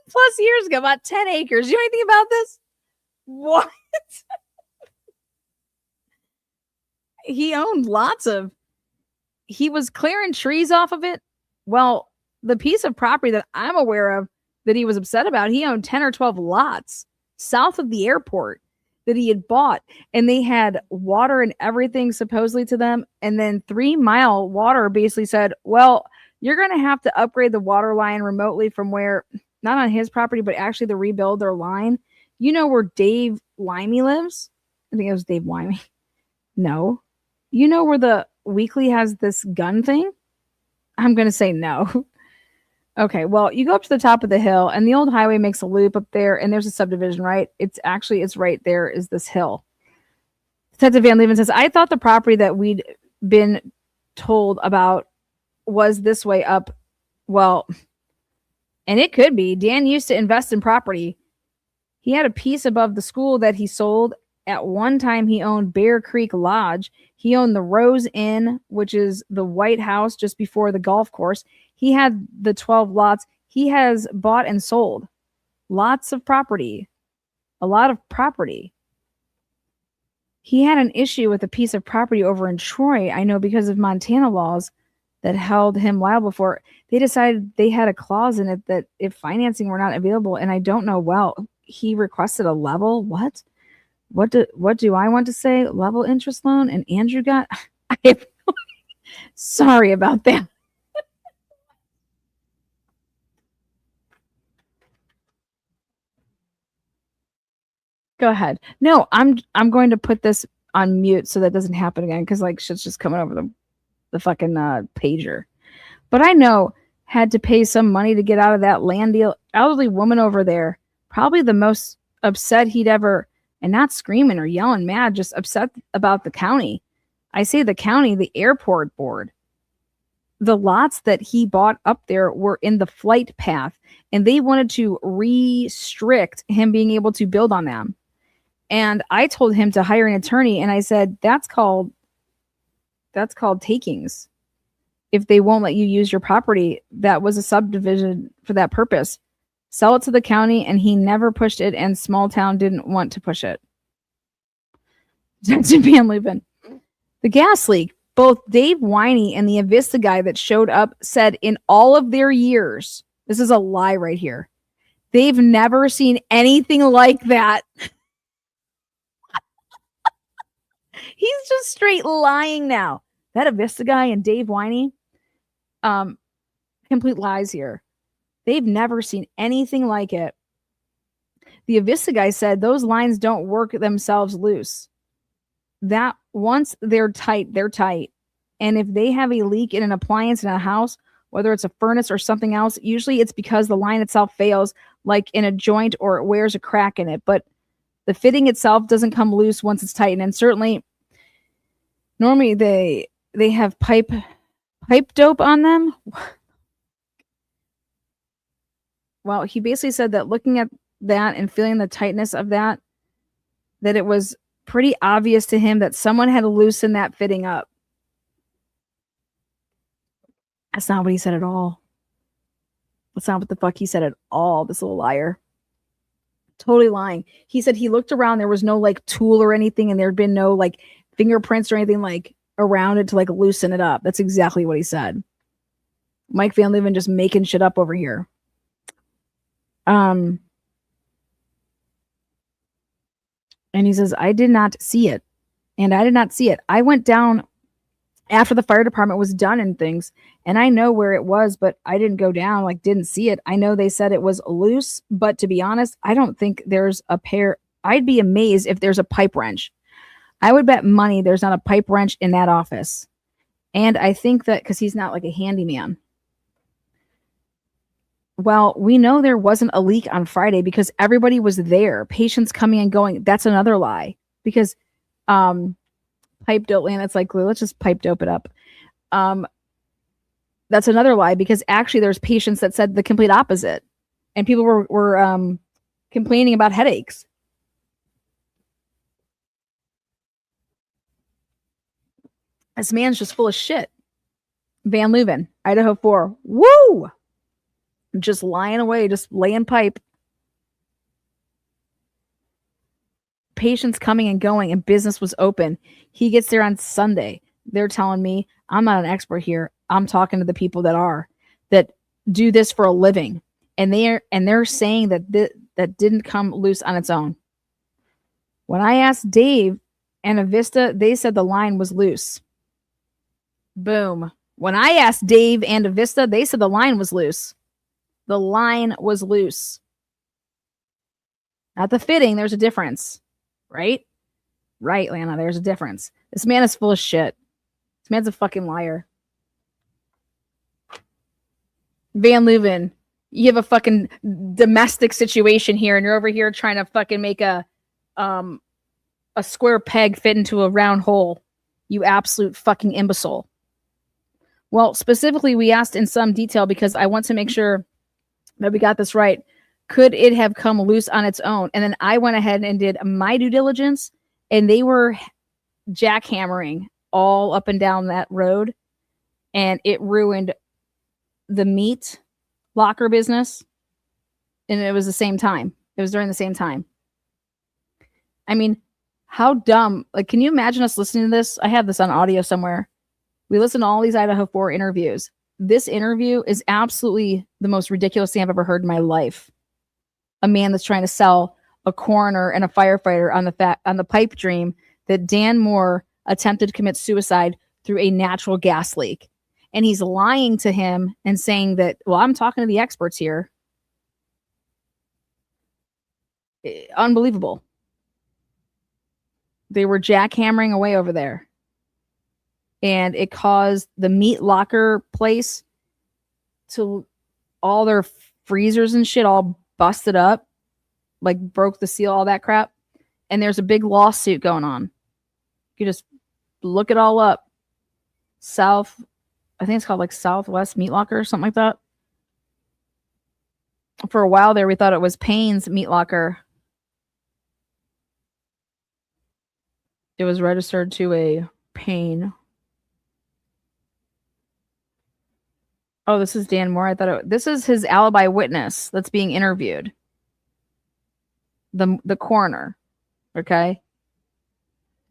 plus years ago, about 10 acres. You know anything about this? What? He owned lots of. He was clearing trees off of it. Well, the piece of property that I'm aware of that he was upset about, he owned 10 or 12 lots south of the airport that he had bought, and they had water and everything supposedly to them. And then 3 Mile Water basically said, well, you're going to have to upgrade the water line remotely from where, not on his property, but actually to rebuild their line. You know where Dave Limey lives? I think it was Dave Limey. No. You know where the Weekly has this gun thing? I'm going to say no. Okay, well, you go up to the top of the hill, and the old highway makes a loop up there, and there's a subdivision, right? It's right there is this hill. Detective Van Leuven says, I thought the property that we'd been told about was this way up. Well, and it could be. Dan used to invest in property. He had a piece above the school that he sold. At one time, he owned Bear Creek Lodge. He owned the Rose Inn, which is the White House just before the golf course. He had the 12 lots. He has bought and sold lots of property, a lot of property. He had an issue with a piece of property over in Troy, I know, because of Montana laws that held him liable for. They decided they had a clause in it that if financing were not available, and I don't know, well, he requested a level. What do I want to say? Level interest loan, and Andrew got. Sorry about that. Go ahead. No, I'm going to put this on mute so that doesn't happen again, because like shit's just coming over the fucking pager. But I know had to pay some money to get out of that land deal. Elderly woman over there, probably the most upset he'd ever. And not screaming or yelling mad, just upset about the county. I say the county, the airport board. The lots that he bought up there were in the flight path, and they wanted to restrict him being able to build on them. And I told him to hire an attorney, and I said, that's called takings. If they won't let you use your property, that was a subdivision for that purpose. Sell it to the county, and he never pushed it, and small town didn't want to push it. Detective Van Leuven. The gas leak. Both Dave Winey and the Avista guy that showed up said in all of their years, this is a lie right here, they've never seen anything like that. He's just straight lying now. That Avista guy and Dave Winey, complete lies here. They've never seen anything like it. The Avista guy said those lines don't work themselves loose. That once they're tight, they're tight. And if they have a leak in an appliance in a house, whether it's a furnace or something else, usually it's because the line itself fails, like in a joint, or it wears a crack in it. But the fitting itself doesn't come loose once it's tightened. And certainly, normally they have pipe dope on them. Well, he basically said that looking at that and feeling the tightness of that it was pretty obvious to him that someone had loosened that fitting up. That's not what he said at all. That's not what the fuck he said at all, this little liar. Totally lying. He said he looked around, there was no like tool or anything, and there'd been no like fingerprints or anything like around it to like loosen it up. That's exactly what he said. Mike Van Leeuwen just making shit up over here. And he says, I did not see it. And I did not see it. I went down after the fire department was done and things, and I know where it was, but I didn't go down, like didn't see it. I know they said it was loose, but to be honest, I don't think there's a pair. I'd be amazed if there's a pipe wrench. I would bet money there's not a pipe wrench in that office. And I think that because he's not like a handyman. Well, we know there wasn't a leak on Friday because everybody was there. Patients coming and going. That's another lie. Because pipe dope land, it's like glue. Let's just pipe dope it up. That's another lie because actually there's patients that said the complete opposite. And people were complaining about headaches. This man's just full of shit. Van Leeuwen, Idaho 4. Woo! Just lying away, just laying pipe. Patients coming and going, and business was open. He gets there on Sunday. They're telling me, I'm not an expert here. I'm talking to the people that do this for a living. And they're saying that that didn't come loose on its own. When I asked Dave and Avista, they said the line was loose. Boom. When I asked Dave and Avista, they said the line was loose. The line was loose. Not the fitting, there's a difference. Right? Right, Lana, there's a difference. This man is full of shit. This man's a fucking liar. Van Leeuwen, you have a fucking domestic situation here, and you're over here trying to fucking make a square peg fit into a round hole. You absolute fucking imbecile. Well, specifically, we asked in some detail because I want to make sure that we got this right. Could it have come loose on its own? And then I went ahead and did my due diligence, and they were jackhammering all up and down that road, and it ruined the meat locker business. And it was the same time. It was during the same time. I mean, how dumb. Like, can you imagine us listening to this? I have this on audio somewhere. We listen to all these Idaho 4 interviews. This interview is absolutely the most ridiculous thing I've ever heard in my life. A man that's trying to sell a coroner and a firefighter on the pipe dream that Dan Moore attempted to commit suicide through a natural gas leak. And he's lying to him and saying that, well, I'm talking to the experts here. Unbelievable. They were jackhammering away over there. And it caused the meat locker place to all their freezers and shit all busted up, like broke the seal, all that crap. And there's a big lawsuit going on. You just look it all up. I think it's called like Southwest Meat Locker or something like that. For a while there, we thought it was Payne's Meat Locker. It was registered to a Payne. Oh, this is Dan Moore. I thought this is his alibi witness that's being interviewed. The coroner. Okay.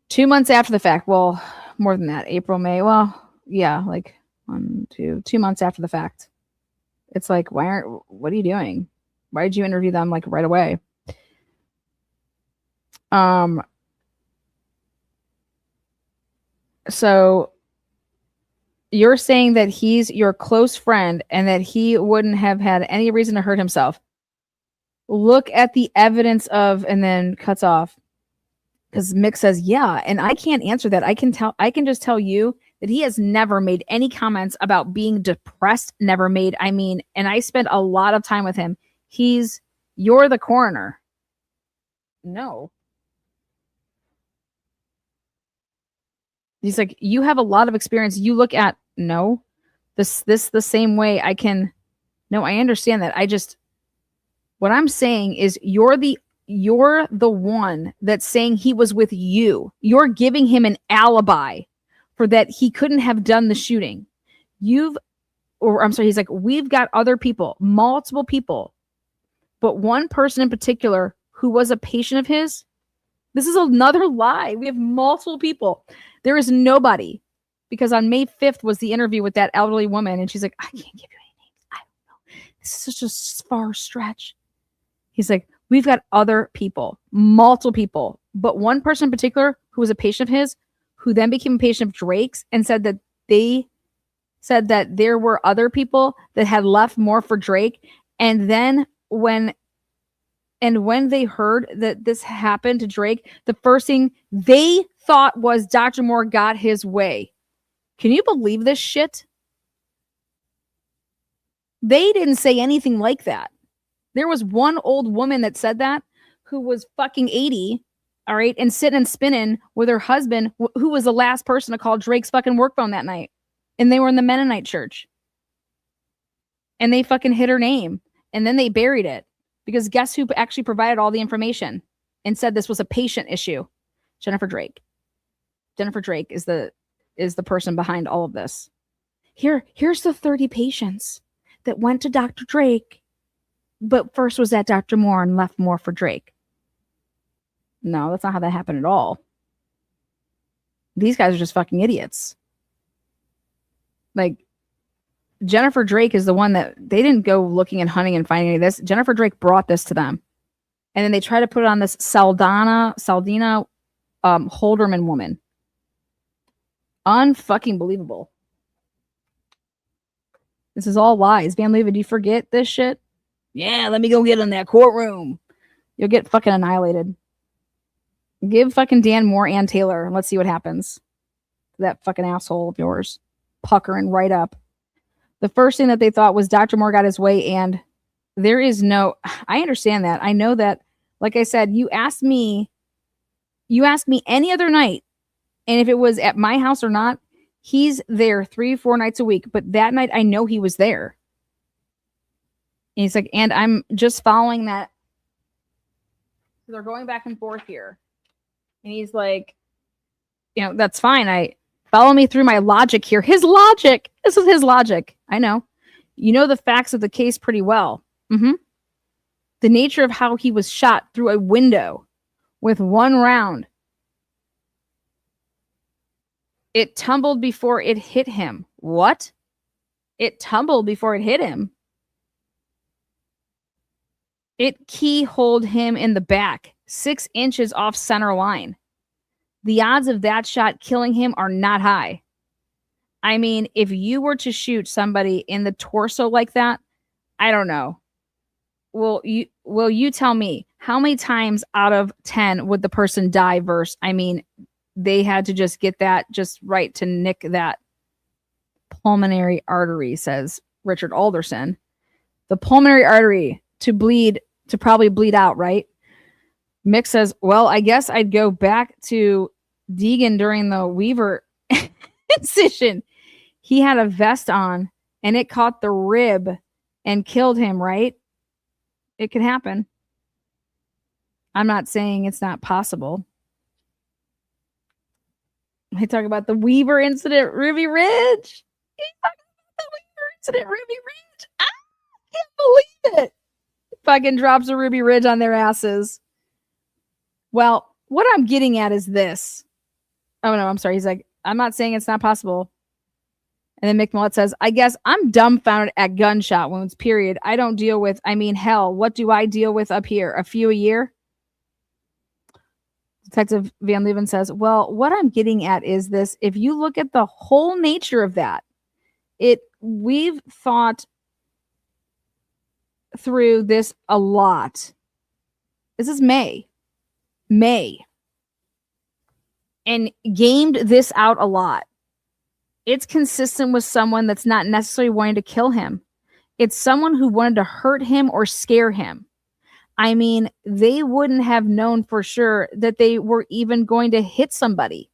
2 months after the fact. Well, more than that. April, May. Well, yeah, like 2 months after the fact. It's like, what are you doing? Why did you interview them like right away? So you're saying that he's your close friend and that he wouldn't have had any reason to hurt himself. Look at the evidence of, and then cuts off. Because Mick says, yeah, and I can't answer that. I can just tell you that he has never made any comments about being depressed. Never made. I mean, and I spent a lot of time with him. You're the coroner. No. He's like, you have a lot of experience. You look at, no, this the same way I can. No, I understand that. What I'm saying is you're the one that's saying he was with you. You're giving him an alibi for that he couldn't have done the shooting. He's like, we've got other people, multiple people, but one person in particular who was a patient of his. This is another lie. We have multiple people. There is nobody, because on May 5th was the interview with that elderly woman, and she's like, I can't give you any names. I don't know. This is such a far stretch. He's like, we've got other people, multiple people, but one person in particular who was a patient of his, who then became a patient of Drake's, and said that there were other people that had left more for Drake. And then when they heard that this happened to Drake, the first thing they thought was Dr. Moore got his way. Can you believe this shit? They didn't say anything like that. There was one old woman that said that, who was fucking 80, all right, and sitting and spinning with her husband, who was the last person to call Drake's fucking work phone that night. And they were in the Mennonite church. And they fucking hid her name. And then they buried it. Because guess who actually provided all the information and said this was a patient issue? Jennifer Drake. Jennifer Drake is the person behind all of this. Here's the 30 patients that went to Dr. Drake, but first was at Dr. Moore and left more for Drake. No, that's not how that happened at all. These guys are just fucking idiots. Like, Jennifer Drake is the one that they didn't go looking and hunting and finding any of this. Jennifer Drake brought this to them. And then they tried to put it on this Saldina Holderman woman. Unfucking believable. This is all lies. Van Leeuwen, do you forget this shit? Yeah, let me go get in that courtroom. You'll get fucking annihilated. Give fucking Dan Moore and Taylor, and let's see what happens. That fucking asshole of yours. Puckering right up. The first thing that they thought was Dr. Moore got his way, and there is no... I understand that. I know that, like I said, you asked me any other night, and if it was at my house or not, he's there 3-4 nights a week, but that night I know he was there. And he's like, and I'm just following that. They're going back and forth here. And he's like, that's fine. Follow me through my logic here. His logic. This is his logic. I know. You know the facts of the case pretty well. Mm-hmm. The nature of how he was shot through a window with one round. It tumbled before it hit him. What? It tumbled before it hit him. It keyholed him in the back, 6 inches off center line. The odds of that shot killing him are not high. I mean, if you were to shoot somebody in the torso like that, I don't know. Will you tell me how many times out of 10 would the person die versus, I mean, they had to just get that just right to nick that pulmonary artery, says Richard Alderson. The pulmonary artery to probably bleed out, right? Mick says, well, I guess I'd go back to Deegan during the Weaver incision. He had a vest on and it caught the rib and killed him, right? It could happen. I'm not saying it's not possible. They talk about the Weaver incident, Ruby Ridge. The Weaver incident, Ruby Ridge. I can't believe it. Fucking drops a Ruby Ridge on their asses. Well, what I'm getting at is this. Oh, no, I'm sorry. He's like, I'm not saying it's not possible. And then Mick Millett says, I guess I'm dumbfounded at gunshot wounds, period. I don't deal with, hell, what do I deal with up here? A few a year? Detective Van Leeuwen says, well, what I'm getting at is this. If you look at the whole nature of that, we've thought through this a lot. This is May. And gamed this out a lot. It's consistent with someone that's not necessarily wanting to kill him. It's someone who wanted to hurt him or scare him. I mean, they wouldn't have known for sure that they were even going to hit somebody.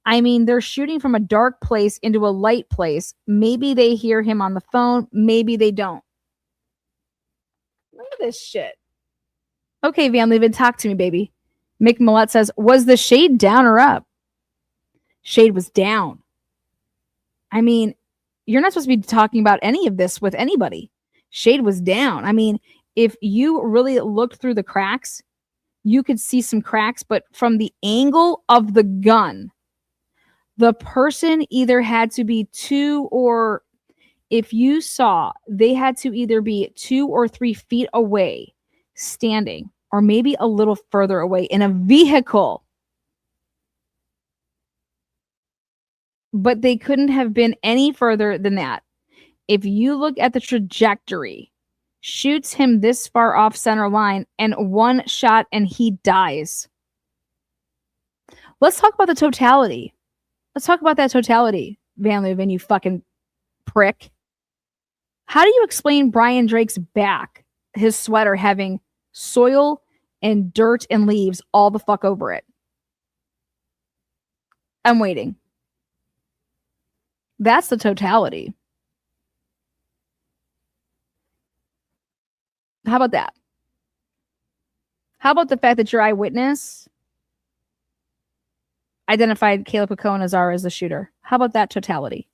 I mean, they're shooting from a dark place into a light place. Maybe they hear him on the phone. Maybe they don't. of this shit. Okay, Van Leeuwen, talk to me, baby. Mick Millette says, was the shade down or up? Shade was down. I mean, you're not supposed to be talking about any of this with anybody. Shade was down. I mean, if you really looked through the cracks, you could see some cracks, but from the angle of the gun, the person either had to be if you saw, they had to either be 2 or 3 feet away, standing, or maybe a little further away in a vehicle. But they couldn't have been any further than that. If you look at the trajectory, shoots him this far off center line and one shot and he dies. Let's talk about the totality. Let's talk about that totality, Van Leeuwen, you fucking prick. How do you explain Brian Drake's back, his sweater, having soil and dirt and leaves all the fuck over it? I'm waiting. That's the totality. How about that? How about the fact that your eyewitness identified Caleb Koko-Nazar as the shooter? How about that totality?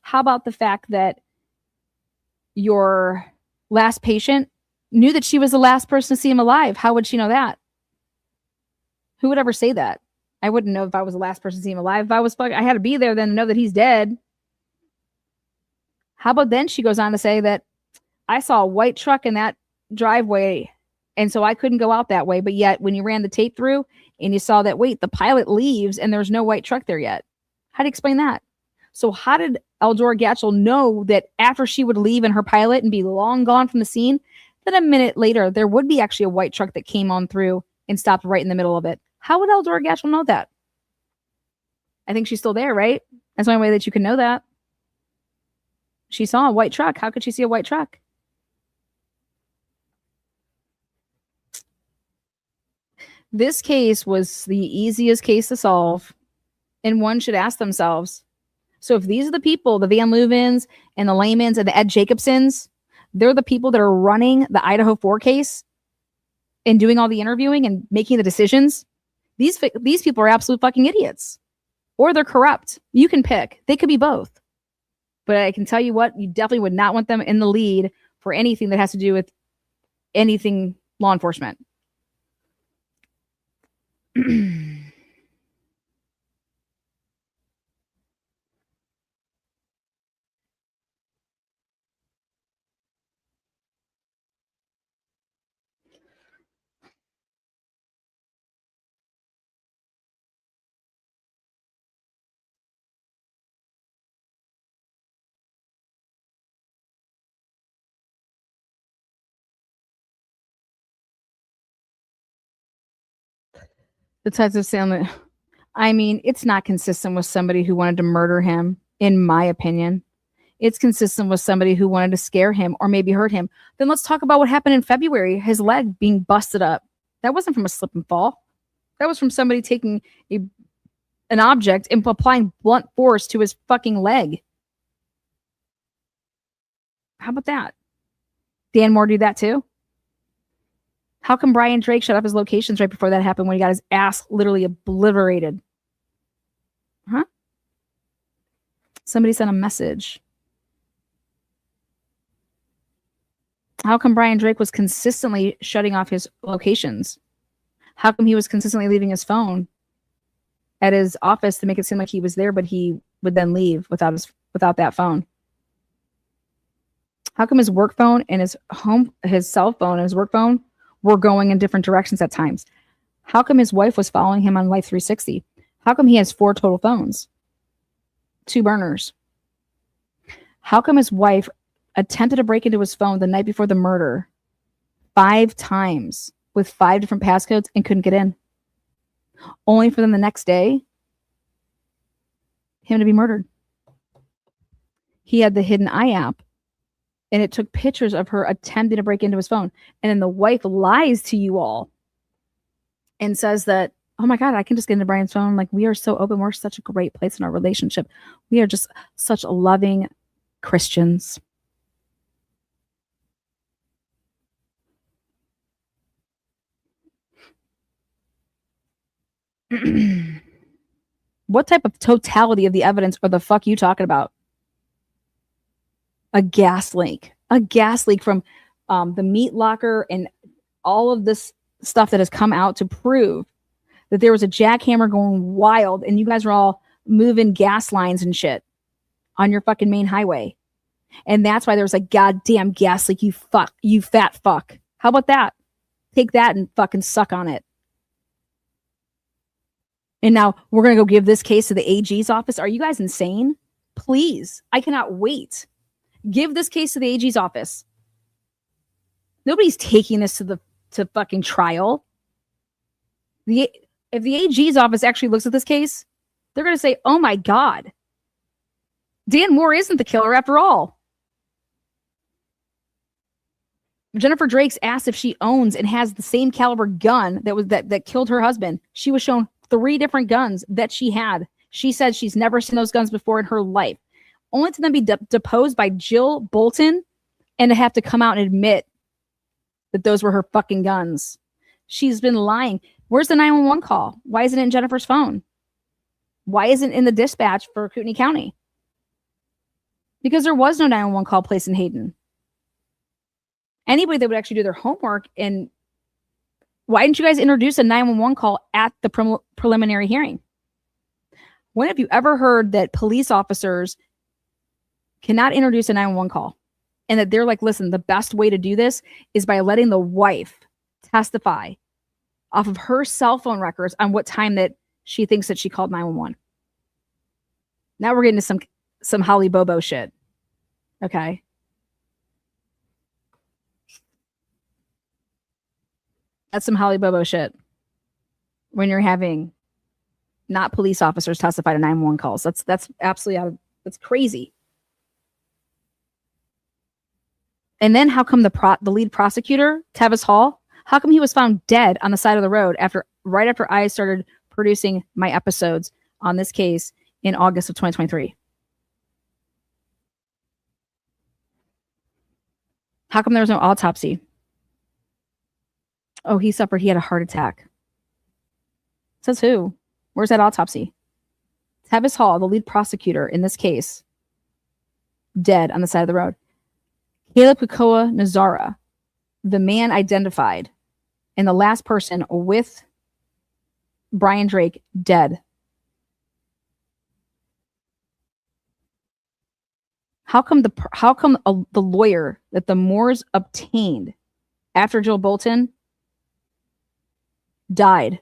How about the fact that your last patient knew that she was the last person to see him alive? How would she know that? Who would ever say that? I wouldn't know if I was the last person to see him alive. If I had to be there then to know that he's dead. How about then she goes on to say that I saw a white truck in that driveway, and so I couldn't go out that way. But yet when you ran the tape through and you saw that, wait, the pilot leaves and there's no white truck there yet. How do you explain that? So how did Eldora Gatchel know that after she would leave in her pilot and be long gone from the scene, then a minute later there would be actually a white truck that came on through and stopped right in the middle of it? How would Eldora Gatchel know that? I think she's still there, right? That's the only way that you can know that. She saw a white truck. How could she see a white truck? This case was the easiest case to solve, and one should ask themselves, so if these are the people, the Van Leeuwens and the Laymans and the Ed Jacobsons, they're the people that are running the Idaho 4 case and doing all the interviewing and making the decisions, these people are absolute fucking idiots. Or they're corrupt. You can pick. They could be both. But I can tell you what, you definitely would not want them in the lead for anything that has to do with anything law enforcement. Detective Sandler. I mean, it's not consistent with somebody who wanted to murder him, in my opinion. It's consistent with somebody who wanted to scare him or maybe hurt him. Then let's talk about what happened in February, his leg being busted up. That wasn't from a slip and fall. That was from somebody taking an object and applying blunt force to his fucking leg. How about that? Dan Moore do that too? How come Brian Drake shut off his locations right before that happened when he got his ass literally obliterated? Huh? Somebody sent a message. How come Brian Drake was consistently shutting off his locations? How come he was consistently leaving his phone at his office to make it seem like he was there, but he would then leave without that phone? How come his work phone and his cell phone and his work phone were going in different directions at times? How come his wife was following him on Life 360? How come he has 4 total phones? 2 burners. How come his wife attempted to break into his phone the night before the murder 5 times with 5 different passcodes and couldn't get in? Only for them the next day, him to be murdered. He had the Hidden Eye app, and it took pictures of her attempting to break into his phone. And then the wife lies to you all and says that, oh my God, I can just get into Brian's phone. Like, we are so open. We're such a great place in our relationship. We are just such loving Christians. What type of totality of the evidence are the fuck you talking about? A gas leak. A gas leak from the meat locker and all of this stuff that has come out to prove that there was a jackhammer going wild and you guys were all moving gas lines and shit on your fucking main highway. And that's why there was a goddamn gas leak, you fat fuck. How about that? Take that and fucking suck on it. And now we're going to go give this case to the AG's office. Are you guys insane? Please. I cannot wait. Give this case to the AG's office. Nobody's taking this to fucking trial. If the AG's office actually looks at this case, they're going to say, oh my God, Dan Moore isn't the killer after all. Jennifer Drakes asked if she owns and has the same caliber gun that killed her husband. She was shown 3 different guns that she had. She said she's never seen those guns before in her life. Only to then be deposed by Jill Bolton and to have to come out and admit that those were her fucking guns. She's been lying. Where's the 911 call? Why isn't it in Jennifer's phone? Why isn't it in the dispatch for Kootenai County? Because there was no 911 call placed in Hayden. Anybody that would actually do their homework, and why didn't you guys introduce a 911 call at the preliminary hearing? When have you ever heard that police officers cannot introduce a 911 call? And that they're like, listen, the best way to do this is by letting the wife testify off of her cell phone records on what time that she thinks that she called 911. Now we're getting to some Holly Bobo shit. Okay. That's some Holly Bobo shit. When you're having not police officers testify to 911 calls. That's absolutely that's crazy. And then how come the lead prosecutor, Tevis Hall, how come he was found dead on the side of the road right after I started producing my episodes on this case in August of 2023? How come there was no autopsy? Oh, he had a heart attack. Says who? Where's that autopsy? Tevis Hall, the lead prosecutor in this case, dead on the side of the road. Caleb Kukoa Nazara, the man identified, and the last person with Brian Drake, dead. How come the lawyer that the Moores obtained after Jill Bolton died?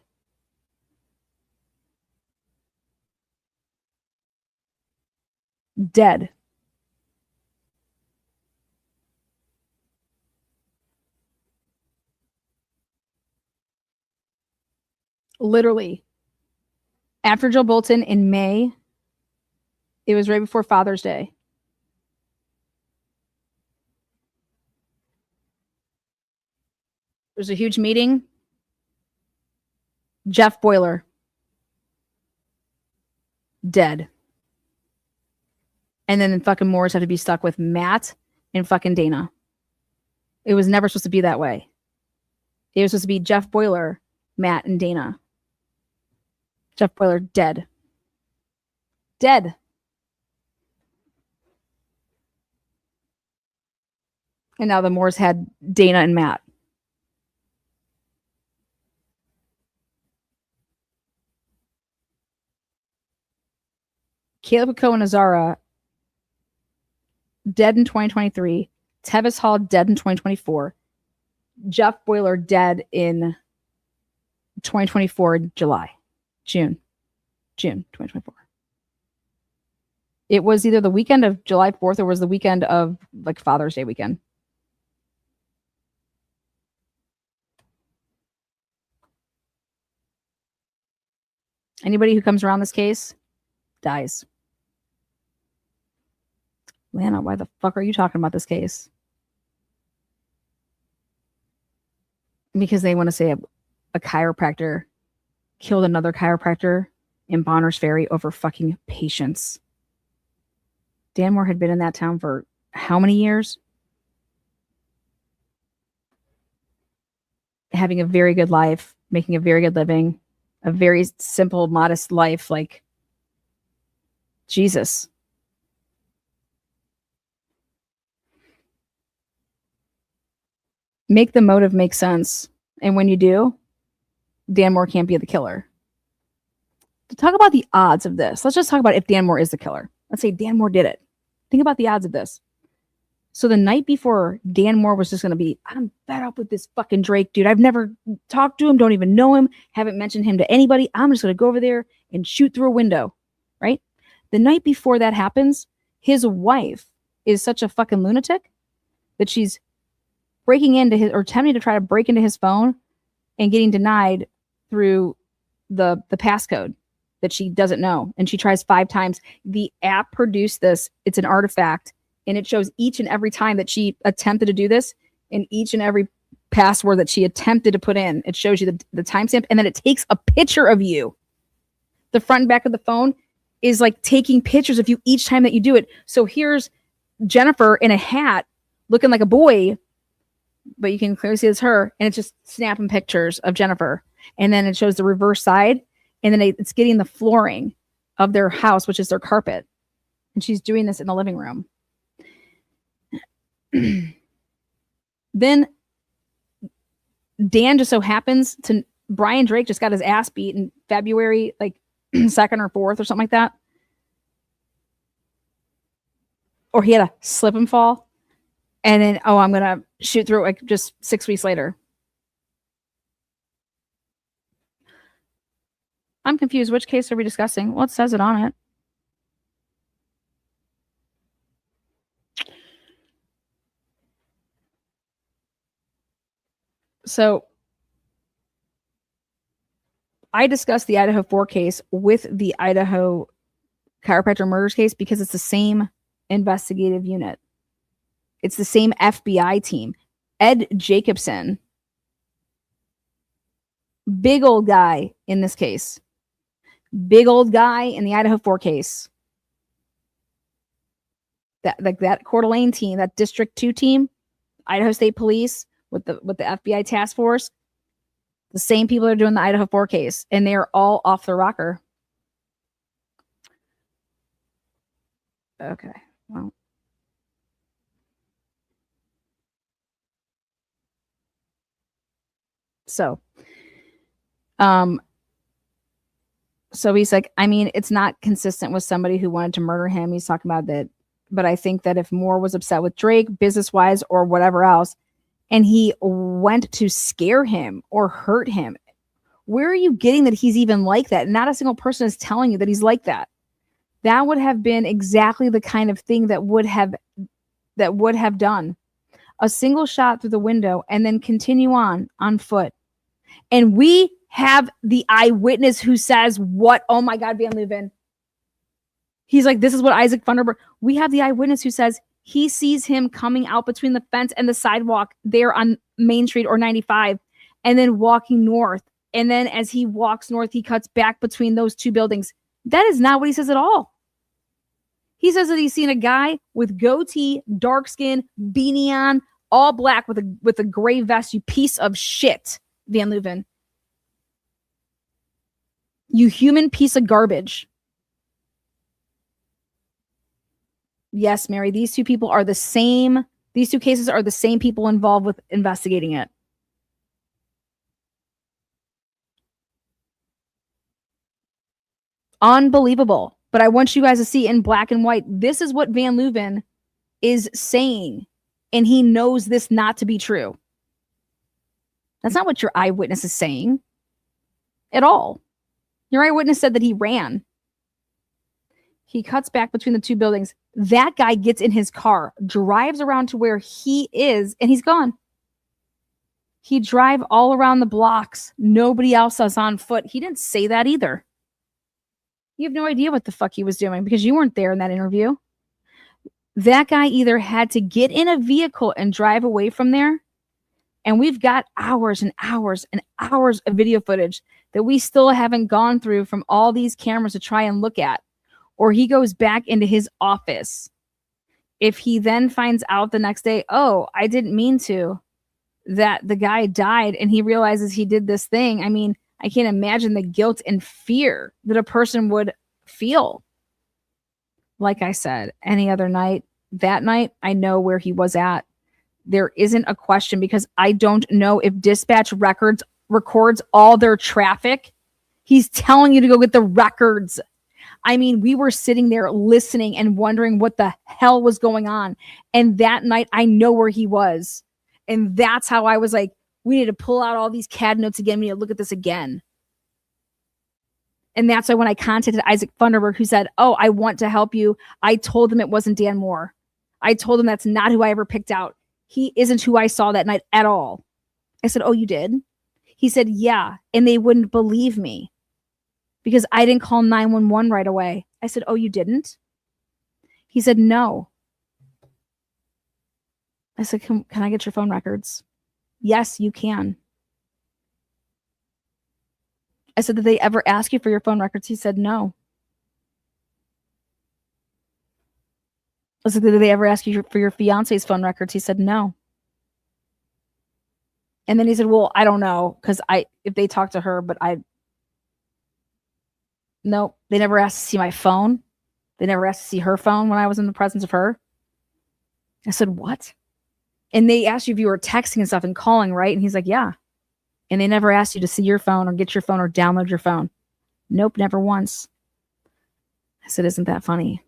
Dead. Literally. After Jill Bolton in May, it was right before Father's Day. There's a huge meeting. Jeff Boiler, dead. And then the fucking Moores had to be stuck with Matt and fucking Dana. It was never supposed to be that way. It was supposed to be Jeff Boiler, Matt, and Dana. Jeff Boiler, dead. Dead. And now the Moores had Dana and Matt. Caleb Kukoa Nazara, dead in 2023. Tevis Hall, dead in 2024. Jeff Boiler, dead in 2024, June 2024. It was either the weekend of July 4th or was the weekend of like Father's Day weekend. Anybody who comes around this case dies. Lana, why the fuck are you talking about this case? Because they want to say a chiropractor killed another chiropractor in Bonners Ferry over fucking patience. Dan Moore had been in that town for how many years? Having a very good life, making a very good living. a very simple, modest life. Like, Jesus. Make the motive make sense. And when you do, Dan Moore can't be the killer. To talk about the odds of this, let's just talk about if Dan Moore is the killer. Let's say Dan Moore did it. Think about the odds of this. So the night before, Dan Moore was just going to be, I'm fed up with this fucking Drake dude. I've never talked to him, don't even know him, haven't mentioned him to anybody. I'm just going to go over there and shoot through a window, right? The night before that happens, his wife is such a fucking lunatic that she's breaking into his, or attempting to try to break into his phone and getting denied through the passcode that she doesn't know. And she tries 5 times. The app produced this. It's an artifact. And it shows each and every time that she attempted to do this, and each and every password that she attempted to put in. It shows you the timestamp, and then it takes a picture of you. The front and back of the phone is like taking pictures of you each time that you do it. So here's Jennifer in a hat looking like a boy, but you can clearly see it's her, and it's just snapping pictures of Jennifer. And then it shows the reverse side, and then it's getting the flooring of their house, which is their carpet. And she's doing this in the living room. Then Dan just so happens to, Brian Drake just got his ass beat in February, like 2nd or 4th or something like that. Or he had a slip and fall. And then, I'm going to shoot through it like just 6 weeks later. I'm confused. Which case are we discussing? Well, it says it on it. So I discussed the Idaho 4 case with the Idaho chiropractor murders case because it's the same investigative unit. It's the same FBI team. Ed Jacobson, big old guy in this case. Big old guy in the Idaho 4 case. That Coeur d'Alene team, that District 2 team, Idaho State Police, with the FBI task force, the same people are doing the Idaho 4 case, and they are all off the rocker. Okay, well. So he's like, I mean, it's not consistent with somebody who wanted to murder him. He's talking about that. But I think that if Moore was upset with Drake, business-wise or whatever else, and he went to scare him or hurt him, where are you getting that he's even like that? Not a single person is telling you that he's like that. That would have been exactly the kind of thing that would have done a single shot through the window and then continue on foot. And we have the eyewitness who says what? Oh my God, Van Leuven. He's like, this is what Isaac Funderburg. We have the eyewitness who says he sees him coming out between the fence and the sidewalk there on Main Street or 95 and then walking north. And then as he walks north, he cuts back between those 2 buildings. That is not what he says at all. He says that he's seen a guy with goatee, dark skin, beanie on, all black with a gray vest. You piece of shit, Van Leuven. You human piece of garbage. Yes, Mary, these 2 people are the same. These 2 cases are the same people involved with investigating it. Unbelievable. But I want you guys to see in black and white, this is what Van Leuven is saying. And he knows this not to be true. That's not what your eyewitness is saying at all. Your eyewitness said that he ran. He cuts back between the 2 buildings. That guy gets in his car, drives around to where he is, and he's gone. He drive all around the blocks. Nobody else is on foot. He didn't say that either. You have no idea what the fuck he was doing because you weren't there in that interview. That guy either had to get in a vehicle and drive away from there, and we've got hours and hours and hours of video footage that we still haven't gone through from all these cameras to try and look at. Or he goes back into his office. If he then finds out the next day, oh, I didn't mean to, that the guy died, and he realizes he did this thing. I mean, I can't imagine the guilt and fear that a person would feel. Like I said, any other night, that night, I know where he was at. There isn't a question because I don't know if dispatch records all their traffic. He's telling you to go get the records. I mean, we were sitting there listening and wondering what the hell was going on. And that night, I know where he was. And that's how I was like, we need to pull out all these CAD notes again. We need to look at this again. And that's why when I contacted Isaac Funderburg, who said, oh, I want to help you, I told him it wasn't Dan Moore. I told him that's not who I ever picked out. He isn't who I saw that night at all. I said, oh, you did? He said, yeah. And they wouldn't believe me because I didn't call 911 right away. I said, oh, you didn't? He said, no. I said, can I get your phone records? Yes, you can. I said, did they ever ask you for your phone records? He said, no. I said, did they ever ask you for your fiance's phone records? He said, no. And then he said, well, I don't know, because if they talked to her, but nope, they never asked to see my phone. They never asked to see her phone when I was in the presence of her. I said, what? And they asked you if you were texting and stuff and calling, right? And he's like, yeah. And they never asked you to see your phone or get your phone or download your phone. Nope, never once. I said, isn't that funny?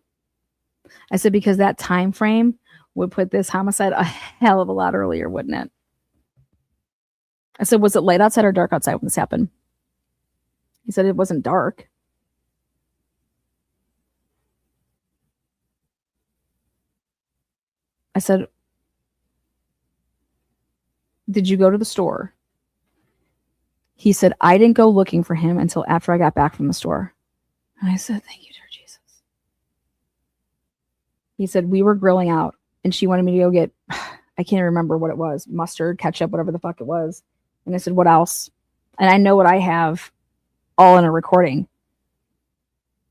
I said, because that time frame would put this homicide a hell of a lot earlier, wouldn't it? I said, was it light outside or dark outside when this happened? He said, it wasn't dark. I said, did you go to the store? He said, I didn't go looking for him until after I got back from the store. And I said, thank you, dear Jesus. He said, we were grilling out and she wanted me to go get, I can't remember what it was, mustard, ketchup, whatever the fuck it was. And I said, what else? And I know what I have all in a recording.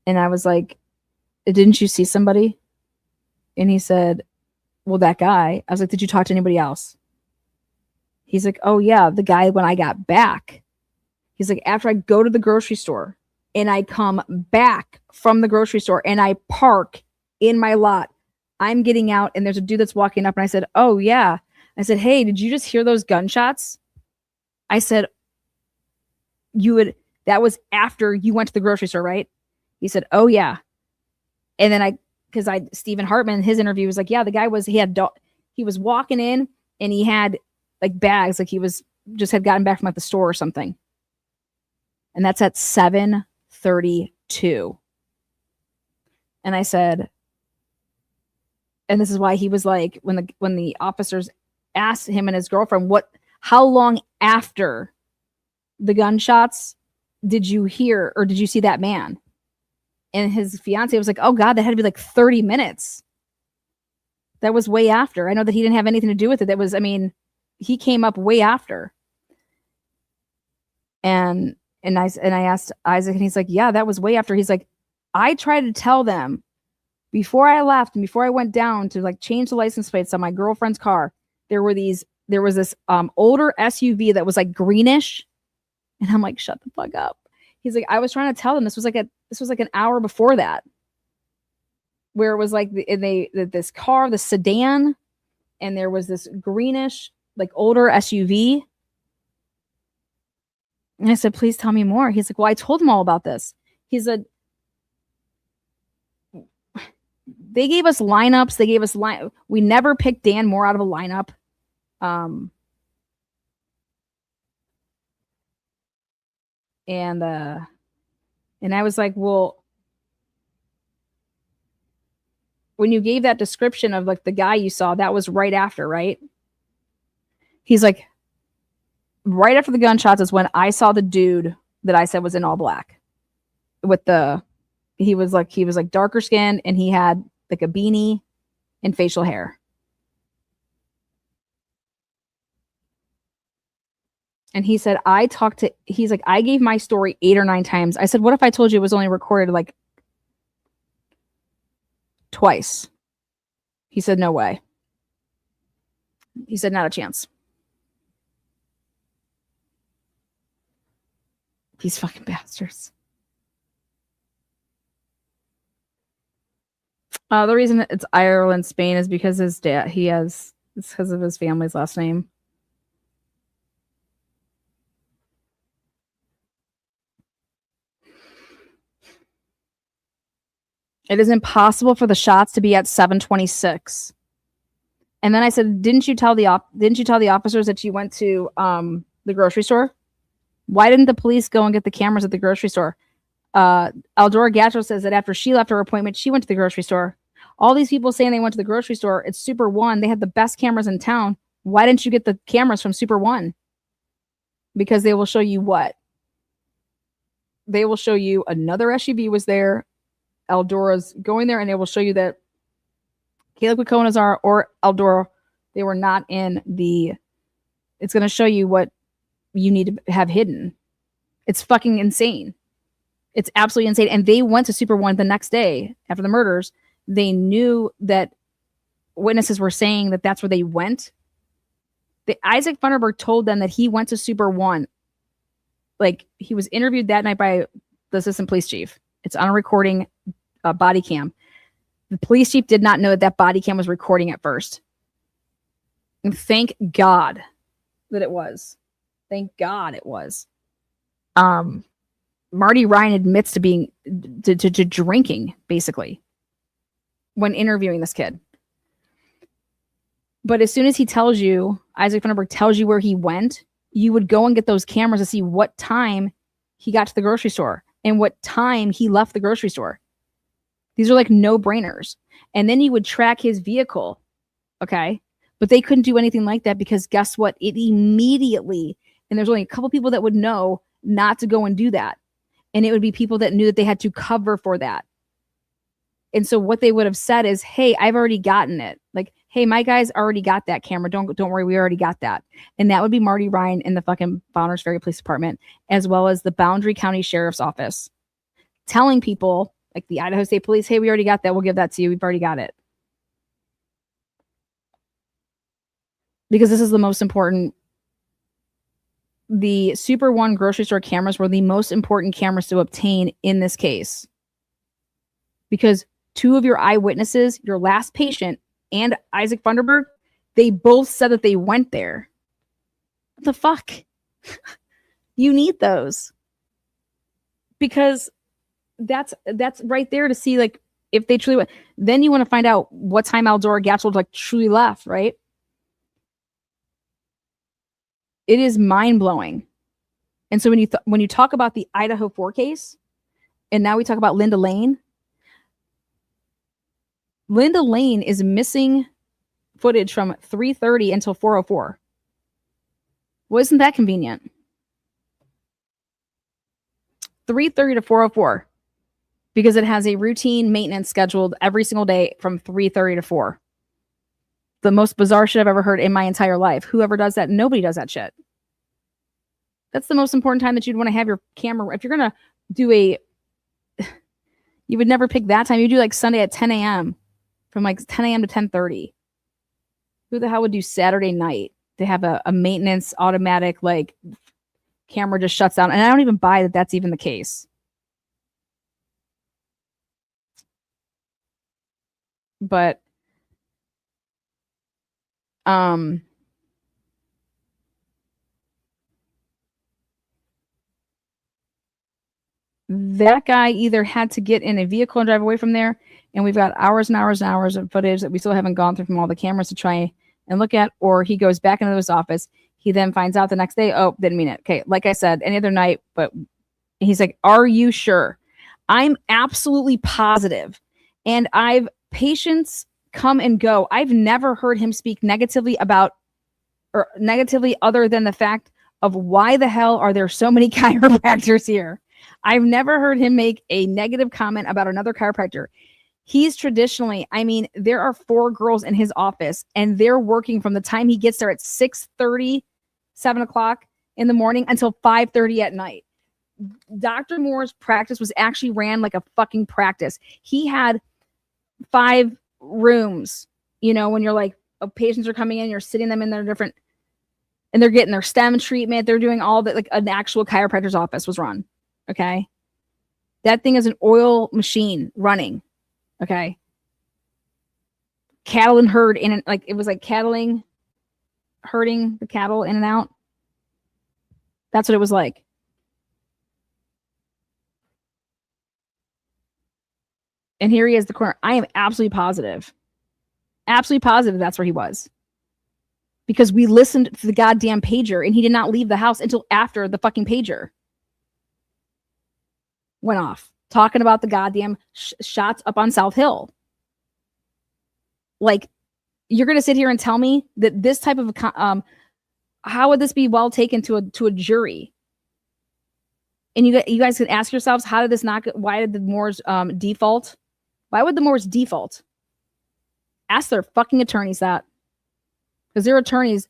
And I was like, didn't you see somebody? And he said, well, that guy. I was like, did you talk to anybody else? He's like, oh yeah, the guy when I got back. He's like, after I go to the grocery store and I come back from the grocery store and I park in my lot, I'm getting out and there's a dude that's walking up and I said, oh yeah. I said, hey, did you just hear those gunshots? I said, that was after you went to the grocery store, right? He said, oh yeah. And then Stephen Hartman, his interview was like, yeah, the guy he was walking in and he had like bags, like he had gotten back from like the store or something. And that's at 7:32. And I said, and this is why he was like, when the officers asked him and his girlfriend, how long after the gunshots did you hear or did you see that man? And his fiance was like, oh God, that had to be like 30 minutes. That was way after. I know that he didn't have anything to do with it. He came up way after. And I asked Isaac and he's like, yeah, that was way after. He's like, I tried to tell them before I left and before I went down to like change the license plates on my girlfriend's car, there was this older SUV that was like greenish. And I'm like, shut the fuck up. He's like, I was trying to tell them this was like an hour before that, where it was like this car, the sedan, and there was this greenish, like older SUV. And I said, please tell me more. He's like, well, I told him all about this. He said, they gave us lineups. We never picked Dan Moore out of a lineup. And I was like, well, when you gave that description of like the guy you saw, that was right after, right? He's like, right after the gunshots is when I saw the dude that I said was in all black he was like darker skinned and he had like a beanie and facial hair. And he said, he's like, I gave my story 8 or 9 times. I said, what if I told you it was only recorded like twice? He said, no way. He said, not a chance. These fucking bastards. The reason it's Ireland, Spain is because his dad, it's because of his family's last name. It is impossible for the shots to be at 7:26. And then I said, didn't you tell the officers that you went to the grocery store? Why didn't the police go and get the cameras at the grocery store? Eldora Gatcho says that after she left her appointment, she went to the grocery store. All these people saying they went to the grocery store, it's Super One. They had the best cameras in town. Why didn't you get the cameras from Super One? Because they will show you what? They will show you another SUV was there. Eldora's going there, and they will show you that Caleb Quaconazar or Eldora, they were not in the. It's going to show you what you need to have hidden. It's fucking insane. It's absolutely insane. And they went to Super One the next day after the murders. They knew that witnesses were saying that that's where they went. Isaac Funderburg told them that he went to Super One. Like, he was interviewed that night by the assistant police chief. It's on a recording body cam. The police chief did not know that body cam was recording at first. And thank God that it was. Thank God it was. Marty Ryan admits to being to drinking, basically, when interviewing this kid. But as soon as he tells you, Isaac Funderburg tells you where he went, you would go and get those cameras to see what time he got to the grocery store and what time he left the grocery store. These are like no-brainers. And then you would track his vehicle, okay? But they couldn't do anything like that because guess what? It immediately, and there's only a couple people that would know not to go and do that. And it would be people that knew that they had to cover for that. And so what they would have said is, hey, I've already gotten it. Like, hey, my guys already got that camera. Don't worry, we already got that. And that would be Marty Ryan in the fucking Bonners Ferry Police Department, as well as the Boundary County Sheriff's Office, telling people, like the Idaho State Police, hey, we already got that. We'll give that to you. We've already got it. Because this is the most important. The Super One grocery store cameras were the most important cameras to obtain in this case. Because two of your eyewitnesses, your last patient and Isaac Funderburg, they both said that they went there. What the fuck? You need those. Because that's right there to see, like, if they truly went. Then you want to find out what time Eldora Gatchel like truly left, right? It is mind-blowing. And so when you talk about the Idaho 4 case, and now we talk about Linda Lane is missing footage from 3:30 until 4:04. Well, isn't that convenient? 3:30 to 4:04. Because it has a routine maintenance scheduled every single day from 3:30 to 4. The most bizarre shit I've ever heard in my entire life. Whoever does that, nobody does that shit. That's the most important time that you'd want to have your camera. If you're going to do you would never pick that time. You do like Sunday at 10 a.m. from like 10 a.m. to 10:30. Who the hell would do Saturday night to have a maintenance automatic, like, camera just shuts down? And I don't even buy that that's even the case. But that guy either had to get in a vehicle and drive away from there, and we've got hours and hours and hours of footage that we still haven't gone through from all the cameras to try and look at, or he goes back into his office. He then finds out the next day, oh, didn't mean it. Okay, like I said, any other night, but he's like, are you sure? I'm absolutely positive. And patients come and go. I've never heard him speak negatively other than the fact of why the hell are there so many chiropractors here? I've never heard him make a negative comment about another chiropractor. He's traditionally, there are 4 girls in his office, and they're working from the time he gets there at 6:30, 7 o'clock in the morning until 5:30 at night. Dr. Moore's practice was actually ran like a fucking practice. He had 5 rooms, when you're like, patients are coming in, you're sitting them in their different. And they're getting their STEM treatment. They're doing all that, like an actual chiropractor's office was run. Okay. That thing is an oil machine running. Okay. Cattle and herd in, like, it was like cattling, herding the cattle in and out. That's what it was like. And here he is, the coroner. I am absolutely positive that's where he was. Because we listened to the goddamn pager and he did not leave the house until after the fucking pager went off, talking about the goddamn shots up on South Hill. Like, you're going to sit here and tell me that this type of, how would this be well taken to a jury? And you guys could ask yourselves, how did this not, why did the Moores default? Why would the Moores default? Ask their fucking attorneys that. Because their attorneys,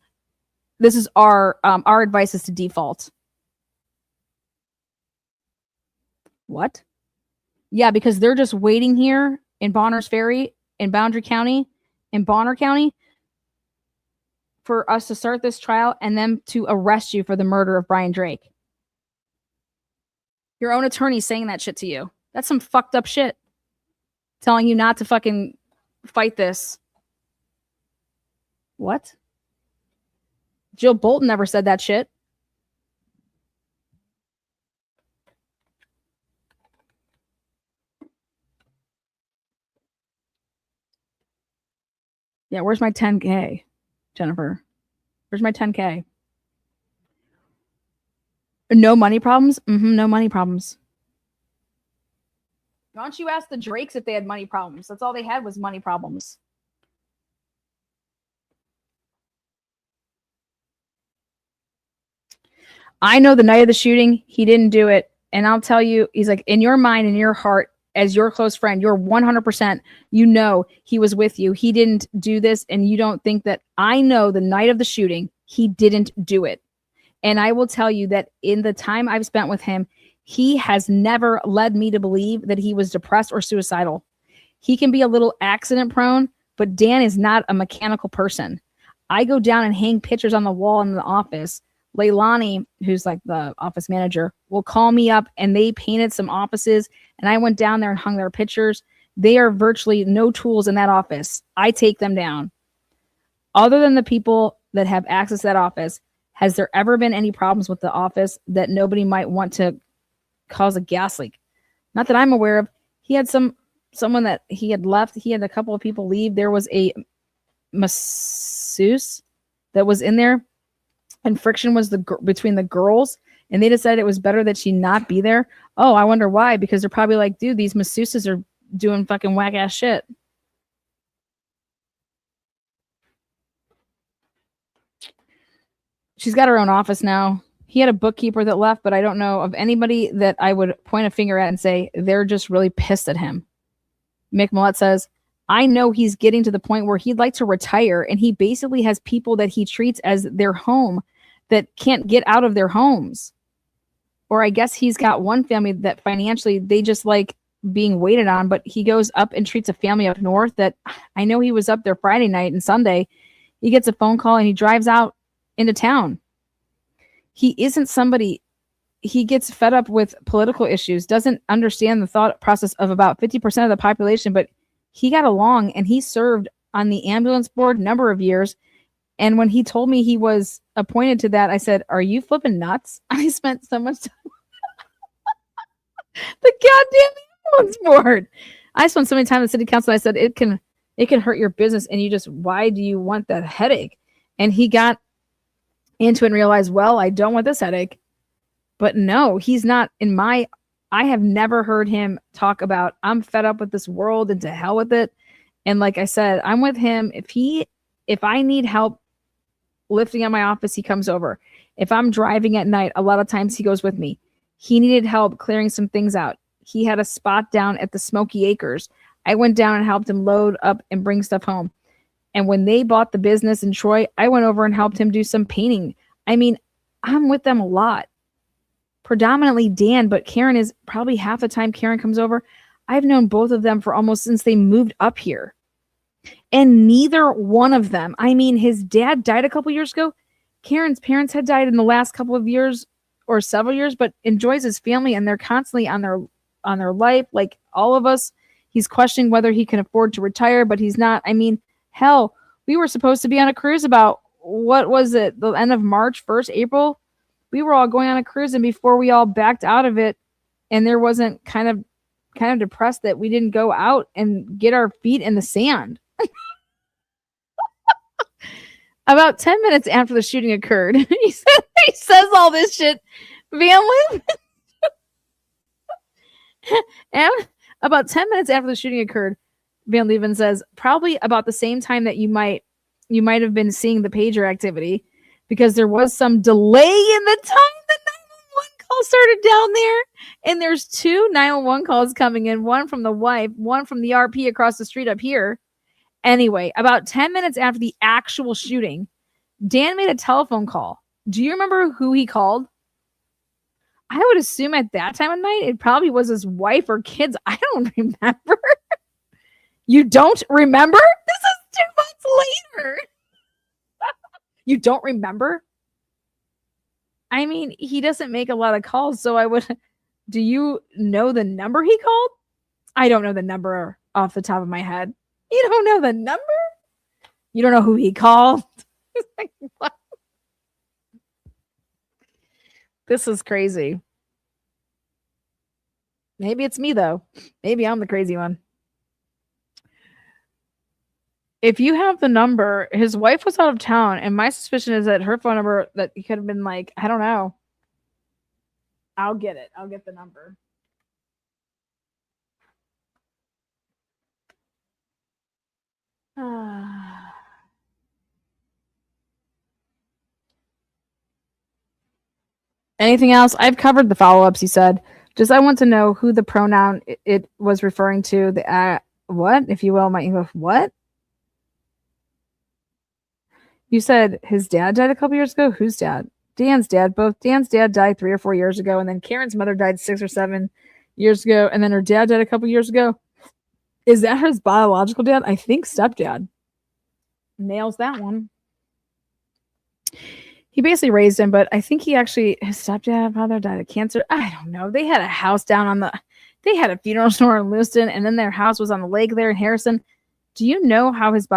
this is our advice is to default. What? Yeah, because they're just waiting here in Bonners Ferry, in Boundary County, in Bonner County, for us to start this trial and then to arrest you for the murder of Brian Drake. Your own attorney saying that shit to you. That's some fucked up shit. Telling you not to fucking fight this. What? Jill Bolton never said that shit. Yeah, where's my 10K, Jennifer? Where's my 10K? No money problems? No money problems. Why don't you ask the Drakes if they had money problems? That's all they had was money problems. I know the night of the shooting, he didn't do it. And I'll tell you, he's like, in your mind, in your heart, as your close friend, you're 100%, you know he was with you. He didn't do this, and you don't think that. I know the night of the shooting, he didn't do it. And I will tell you that in the time I've spent with him, he has never led me to believe that he was depressed or suicidal. He can be a little accident prone, but Dan is not a mechanical person. I go down and hang pictures on the wall in the office. Leilani, who's like the office manager, will call me up, and they painted some offices, and I went down there and hung their pictures. They are virtually no tools in that office. I take them down. Other than the people that have access to that office, has there ever been any problems with the office that nobody might want to cause a gas leak? Not that I'm aware of. He had someone that he had left. He had a couple of people leave. There was a masseuse that was in there, and friction was between the girls, and they decided it was better that she not be there. Oh, I wonder why. Because they're probably like, dude, these masseuses are doing fucking whack ass shit. She's got her own office now. He had a bookkeeper that left, but I don't know of anybody that I would point a finger at and say they're just really pissed at him. Mick Millett says, I know he's getting to the point where he'd like to retire, and he basically has people that he treats as their home that can't get out of their homes. Or I guess he's got one family that financially they just like being waited on, but he goes up and treats a family up north that I know he was up there Friday night and Sunday. He gets a phone call and he drives out into town. He isn't somebody, he gets fed up with political issues, doesn't understand the thought process of about 50% of the population, but he got along and he served on the ambulance board a number of years. And when he told me he was appointed to that, I said, are you flipping nuts? I spent so much time. The goddamn ambulance board. I spent so many time in the city council. I said, it can hurt your business. And you just, why do you want that headache? And he got into it and realized, well, I don't want this headache. But no, he's not I have never heard him talk about, I'm fed up with this world and to hell with it. And like I said, I'm with him. If I need help lifting up my office, he comes over. If I'm driving at night, a lot of times he goes with me. He needed help clearing some things out. He had a spot down at the Smoky Acres. I went down and helped him load up and bring stuff home. And when they bought the business in Troy, I went over and helped him do some painting. I mean, I'm with them a lot. Predominantly Dan, but Karen is probably half the time Karen comes over. I've known both of them for almost since they moved up here. And neither one of them, I mean, his dad died a couple years ago. Karen's parents had died in the last couple of years or several years, but enjoys his family and they're constantly on their life, like all of us. He's questioning whether he can afford to retire, but he's not. I mean, hell, we were supposed to be on a cruise about what was it, the end of March, 1st April? We were all going on a cruise, and before we all backed out of it, and there wasn't kind of depressed that we didn't go out and get our feet in the sand. About 10 minutes after the shooting occurred, he says all this shit. Van Leeuwen. And about 10 minutes after the shooting occurred, Van Leeuwen says, probably about the same time that you might have been seeing the pager activity, because there was some delay in the time the 911 call started down there. And there's 2 911 calls coming in, one from the wife, one from the RP across the street up here. Anyway, about 10 minutes after the actual shooting, Dan made a telephone call. Do you remember who he called? I would assume at that time of night, it probably was his wife or kids. I don't remember. You don't remember? This is 2 months later. You don't remember? I mean, he doesn't make a lot of calls, so I would. Do you know the number he called? I don't know the number off the top of my head. You don't know the number? You don't know who he called? Like, what? This is crazy. Maybe it's me, though. Maybe I'm the crazy one. If you have the number, his wife was out of town, and my suspicion is that her phone number, that he could have been like, I don't know. I'll get it. I'll get the number. Anything else? I've covered the follow-ups, he said. Just I want to know who the pronoun it was referring to. The what, if you will, my what? You said his dad died a couple years ago? Whose dad? Dan's dad. Both Dan's dad died 3 or 4 years ago, and then Karen's mother died 6 or 7 years ago, and then her dad died a couple years ago. Is that his biological dad? I think stepdad. Nails that one. He basically raised him, but I think his stepdad, father died of cancer. I don't know. They had a house they had a funeral store in Lewiston, and then their house was on the lake there in Harrison. Do you know how his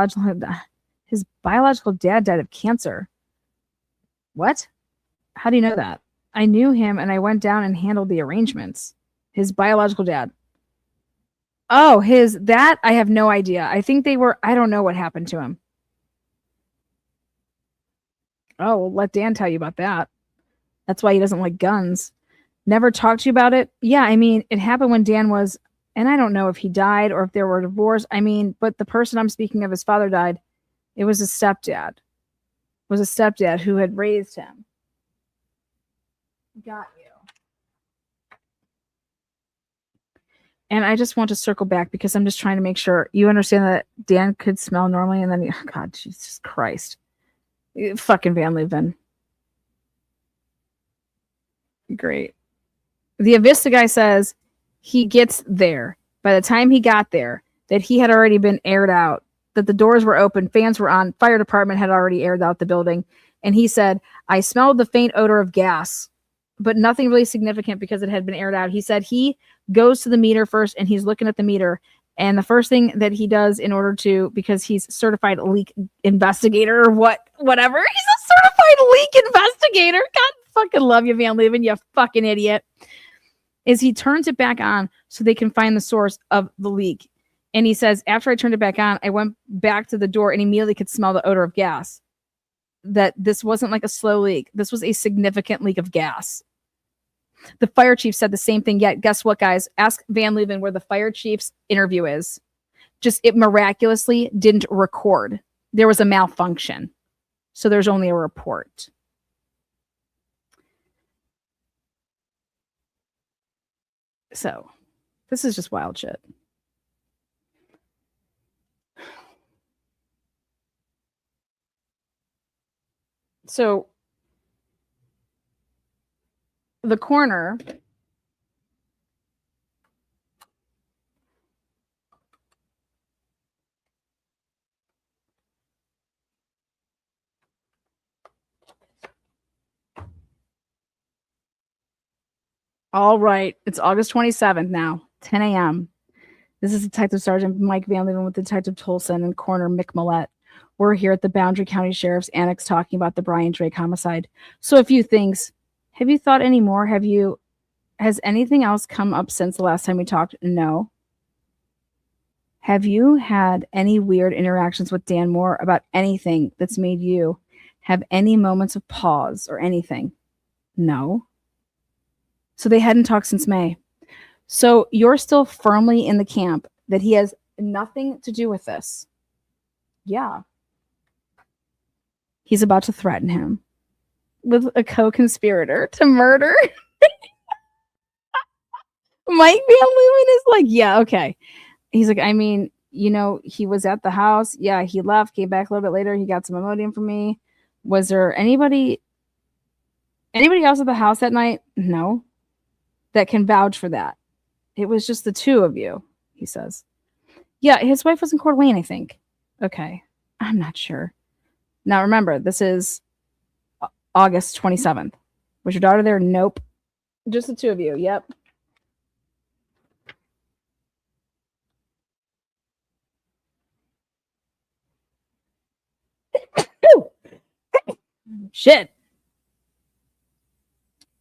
biological dad died of cancer? What? How do you know that? I knew him, and I went down and handled the arrangements. His biological dad. Oh, that I have no idea. I think I don't know what happened to him. Oh, well, let Dan tell you about that. That's why he doesn't like guns. Never talked to you about it? Yeah, I mean, it happened when Dan was, and I don't know if he died or if there were divorce. I mean, but the person I'm speaking of, his father died. It was his stepdad. It was a stepdad who had raised him. Got you. And I just want to circle back because I'm just trying to make sure you understand that Dan could smell normally, and then, oh God, Jesus Christ. Fucking Van Leeuwen. Great. The Avista guy says he gets there. By the time he got there, that he had already been aired out, that the doors were open, fans were on, fire department had already aired out the building. And he said, I smelled the faint odor of gas, but nothing really significant because it had been aired out. He said he goes to the meter first and he's looking at the meter. And the first thing that he does in order to, because he's certified leak investigator or whatever, he's a certified leak investigator. God fucking love you, Van Leeuwen, you fucking idiot. Is he turns it back on so they can find the source of the leak. And he says, after I turned it back on, I went back to the door and immediately could smell the odor of gas. That this wasn't like a slow leak. This was a significant leak of gas. The fire chief said the same thing. Yet, guess what, guys? Ask Van Leeuwen where the fire chief's interview is. Just it miraculously didn't record. There was a malfunction. So there's only a report. So this is just wild shit. So the coroner All right. It's August 27th now, 10 a.m. This is Detective Sergeant Mike Van Leeuwen with Detective Tolson and Coroner Mick Millette. We're here at the Boundary County Sheriff's Annex talking about the Brian Drake homicide. So a few things. Have you thought any more? Has anything else come up since the last time we talked? No. Have you had any weird interactions with Dan Moore about anything that's made you have any moments of pause or anything? No. So they hadn't talked since May. So you're still firmly in the camp that he has nothing to do with this. Yeah. He's about to threaten him with a co-conspirator to murder. Mike Van Leeuwen is like, yeah, okay. He's like, I mean, he was at the house. Yeah, he left, came back a little bit later. He got some Imodium from me. Was there anybody else at the house that night? No. That can vouch for that. It was just the two of you, he says. Yeah, his wife was in Coeur d'Alene, I think. Okay. I'm not sure. Now, remember, this is August 27th. Was your daughter there? Nope. Just the two of you. Yep. Shit.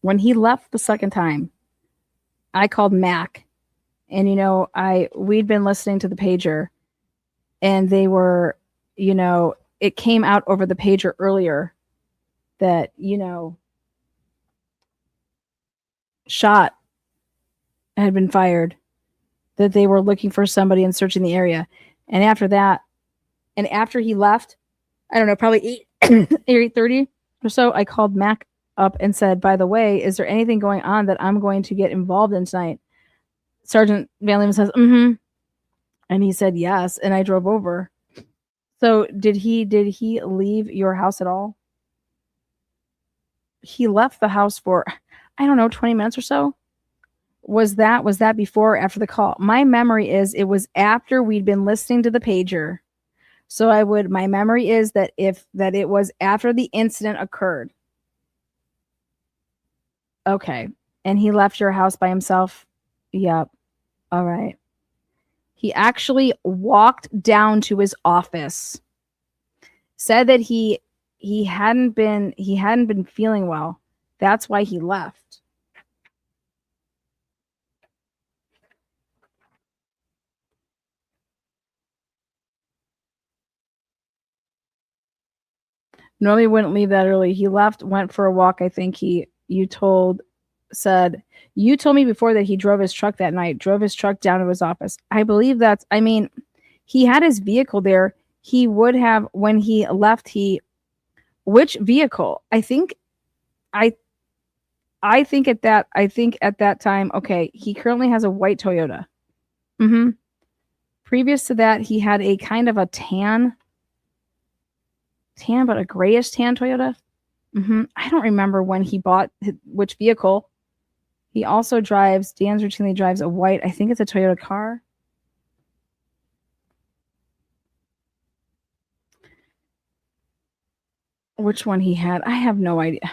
When he left the second time, I called Mac, and we'd been listening to the pager, and they were, it came out over the pager earlier that shot had been fired, that they were looking for somebody and searching the area. And after that, and after he left, I don't know, probably 8:30 or so, I called Mac up and said, by the way, is there anything going on that I'm going to get involved in tonight? Sergeant Van Leeuwen says, mm-hmm. And he said yes, and I drove over. So did he leave your house at all? He left the house for, I don't know, 20 minutes or so. Was that before or after the call? My memory is it was after we'd been listening to the pager. So my memory is that it was after the incident occurred. Okay. And he left your house by himself? Yep. All right. He actually walked down to his office. Said that he hadn't been feeling well. That's why he left. Normally wouldn't leave that early. He left, went for a walk. I think you told me before that he drove his truck that night, drove his truck down to his office. I believe he had his vehicle there. He would have, when he left, which vehicle? I think at that time, okay, he currently has a white Toyota. Mm-hmm. Previous to that, he had a kind of a tan, but a grayish tan Toyota. Mm-hmm. I don't remember when he bought which vehicle. He also Dan's routinely drives a white, I think it's a Toyota car. Which one he had, I have no idea.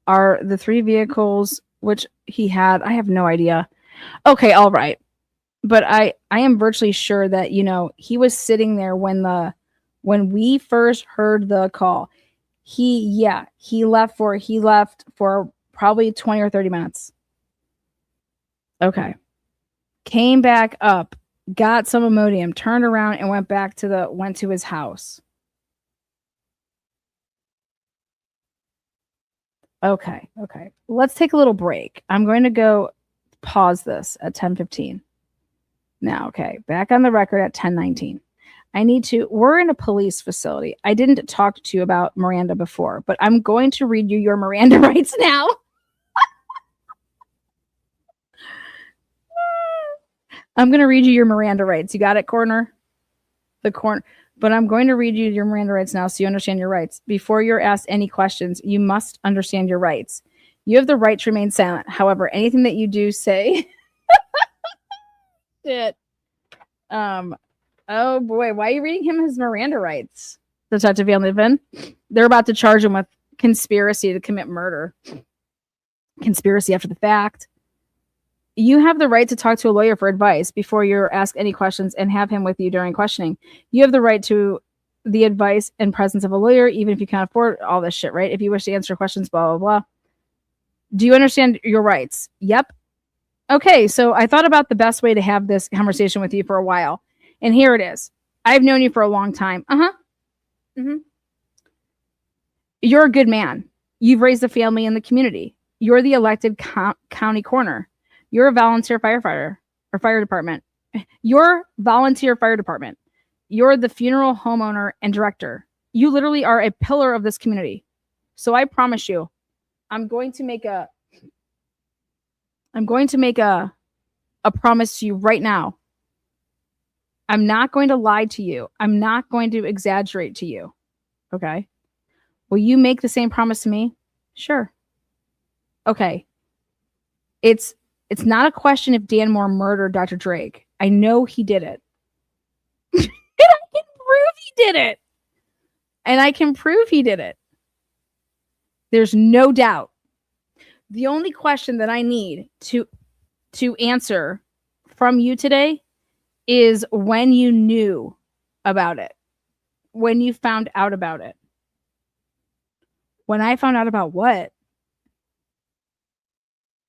Are the three vehicles which he had, I have no idea. Okay, all right. But I am virtually sure that, he was sitting there when we first heard the call. He left for probably 20 or 30 minutes. Okay. Came back up, got some Imodium, turned around and went to his house. Okay. Let's take a little break. I'm going to go pause this at 10:15. Now, okay, back on the record at 10:19. We're in a police facility. I didn't talk to you about Miranda before, but I'm going to read you your Miranda rights now. I'm going to read you your Miranda rights. You got it, Coroner? But I'm going to read you your Miranda rights now so you understand your rights. Before you're asked any questions, you must understand your rights. You have the right to remain silent. However, anything that you do say... Shit. Oh boy, why are you reading him his Miranda rights? Detective Van Leeuwen. They're about to charge him with conspiracy to commit murder. conspiracy after the fact. You have the right to talk to a lawyer for advice before you're asked any questions and have him with you during questioning. You have the right to the advice and presence of a lawyer, even if you can't afford all this shit, right? If you wish to answer questions, blah, blah, blah. Do you understand your rights? Yep. Okay, so I thought about the best way to have this conversation with you for a while. And here it is. I've known you for a long time. Mm-hmm. You're a good man. You've raised a family in the community. You're the elected county coroner. You're a volunteer firefighter or fire department. You're volunteer fire department. You're the funeral homeowner and director. You literally are a pillar of this community. So I promise you, I'm going to make a promise to you right now. I'm not going to lie to you. I'm not going to exaggerate to you. Okay? Will you make the same promise to me? Sure. Okay. It's not a question if Dan Moore murdered Dr. Drake. I know he did it. And I can prove he did it. And I can prove he did it. There's no doubt. The only question that I need to answer from you today is when you knew about it. When you found out about it. When I found out about what?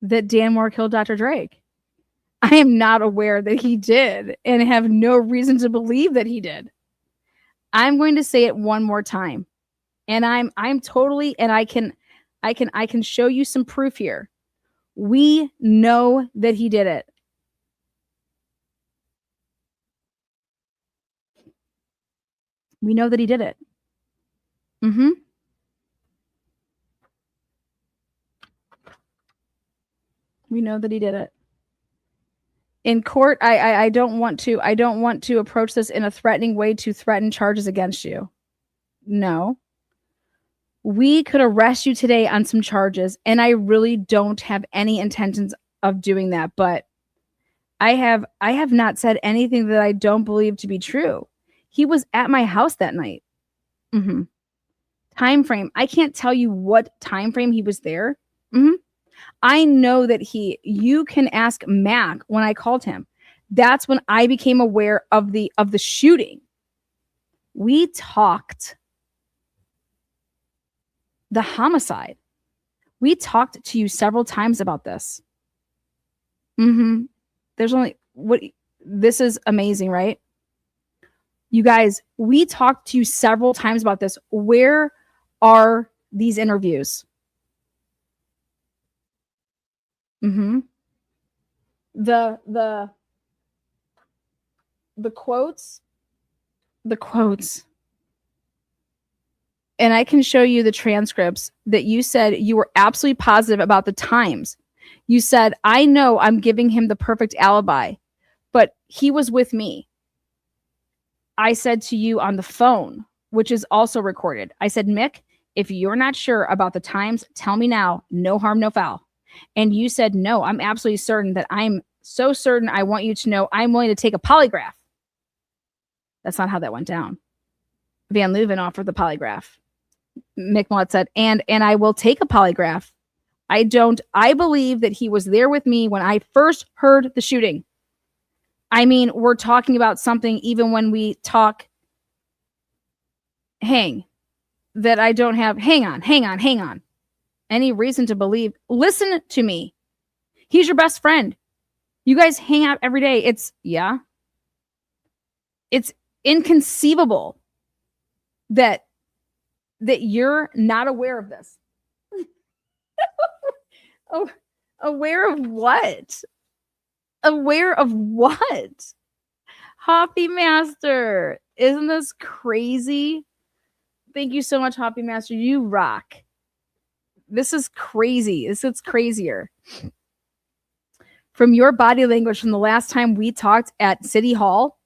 That Dan Moore killed Dr. Drake. I am not aware that he did and have no reason to believe that he did. I'm going to say it one more time. And I'm totally, and I can show you some proof here. We know that he did it. We know that he did it. Mm-hmm. We know that he did it. In court, I don't want to approach this in a threatening way to threaten charges against you. No. We could arrest you today on some charges, and I really don't have any intentions of doing that, but I have not said anything that I don't believe to be true. He was at my house that night. Mm-hmm. Time frame. I can't tell you what time frame he was there. Mm-hmm. I know that you can ask Mac when I called him. That's when I became aware of the shooting. We talked the homicide. We talked to you several times about this. Mm-hmm. This is amazing, right? You guys, we talked to you several times about this. Where are these interviews? Mm-hmm. The quotes. And I can show you the transcripts that you said you were absolutely positive about the times. You said, I know I'm giving him the perfect alibi, but he was with me. I said to you on the phone, which is also recorded, I said, Mick, if you're not sure about the times, tell me now. No harm, no foul. And you said, no, I'm absolutely certain that I'm so certain I want you to know I'm willing to take a polygraph. That's not how that went down. Van Leuven offered the polygraph. Mick Millett said, and I will take a polygraph. I believe that he was there with me when I first heard the shooting. I mean, we're talking about something even when we talk, that I don't have, hang on. Any reason to believe, listen to me. He's your best friend. You guys hang out every day. It's inconceivable that you're not aware of this. Oh, aware of what? Aware of what? Hoppy Master. Isn't this crazy? Thank you so much, Hoppy Master. You rock. This is crazy. This is crazier. From your body language from the last time we talked at City Hall,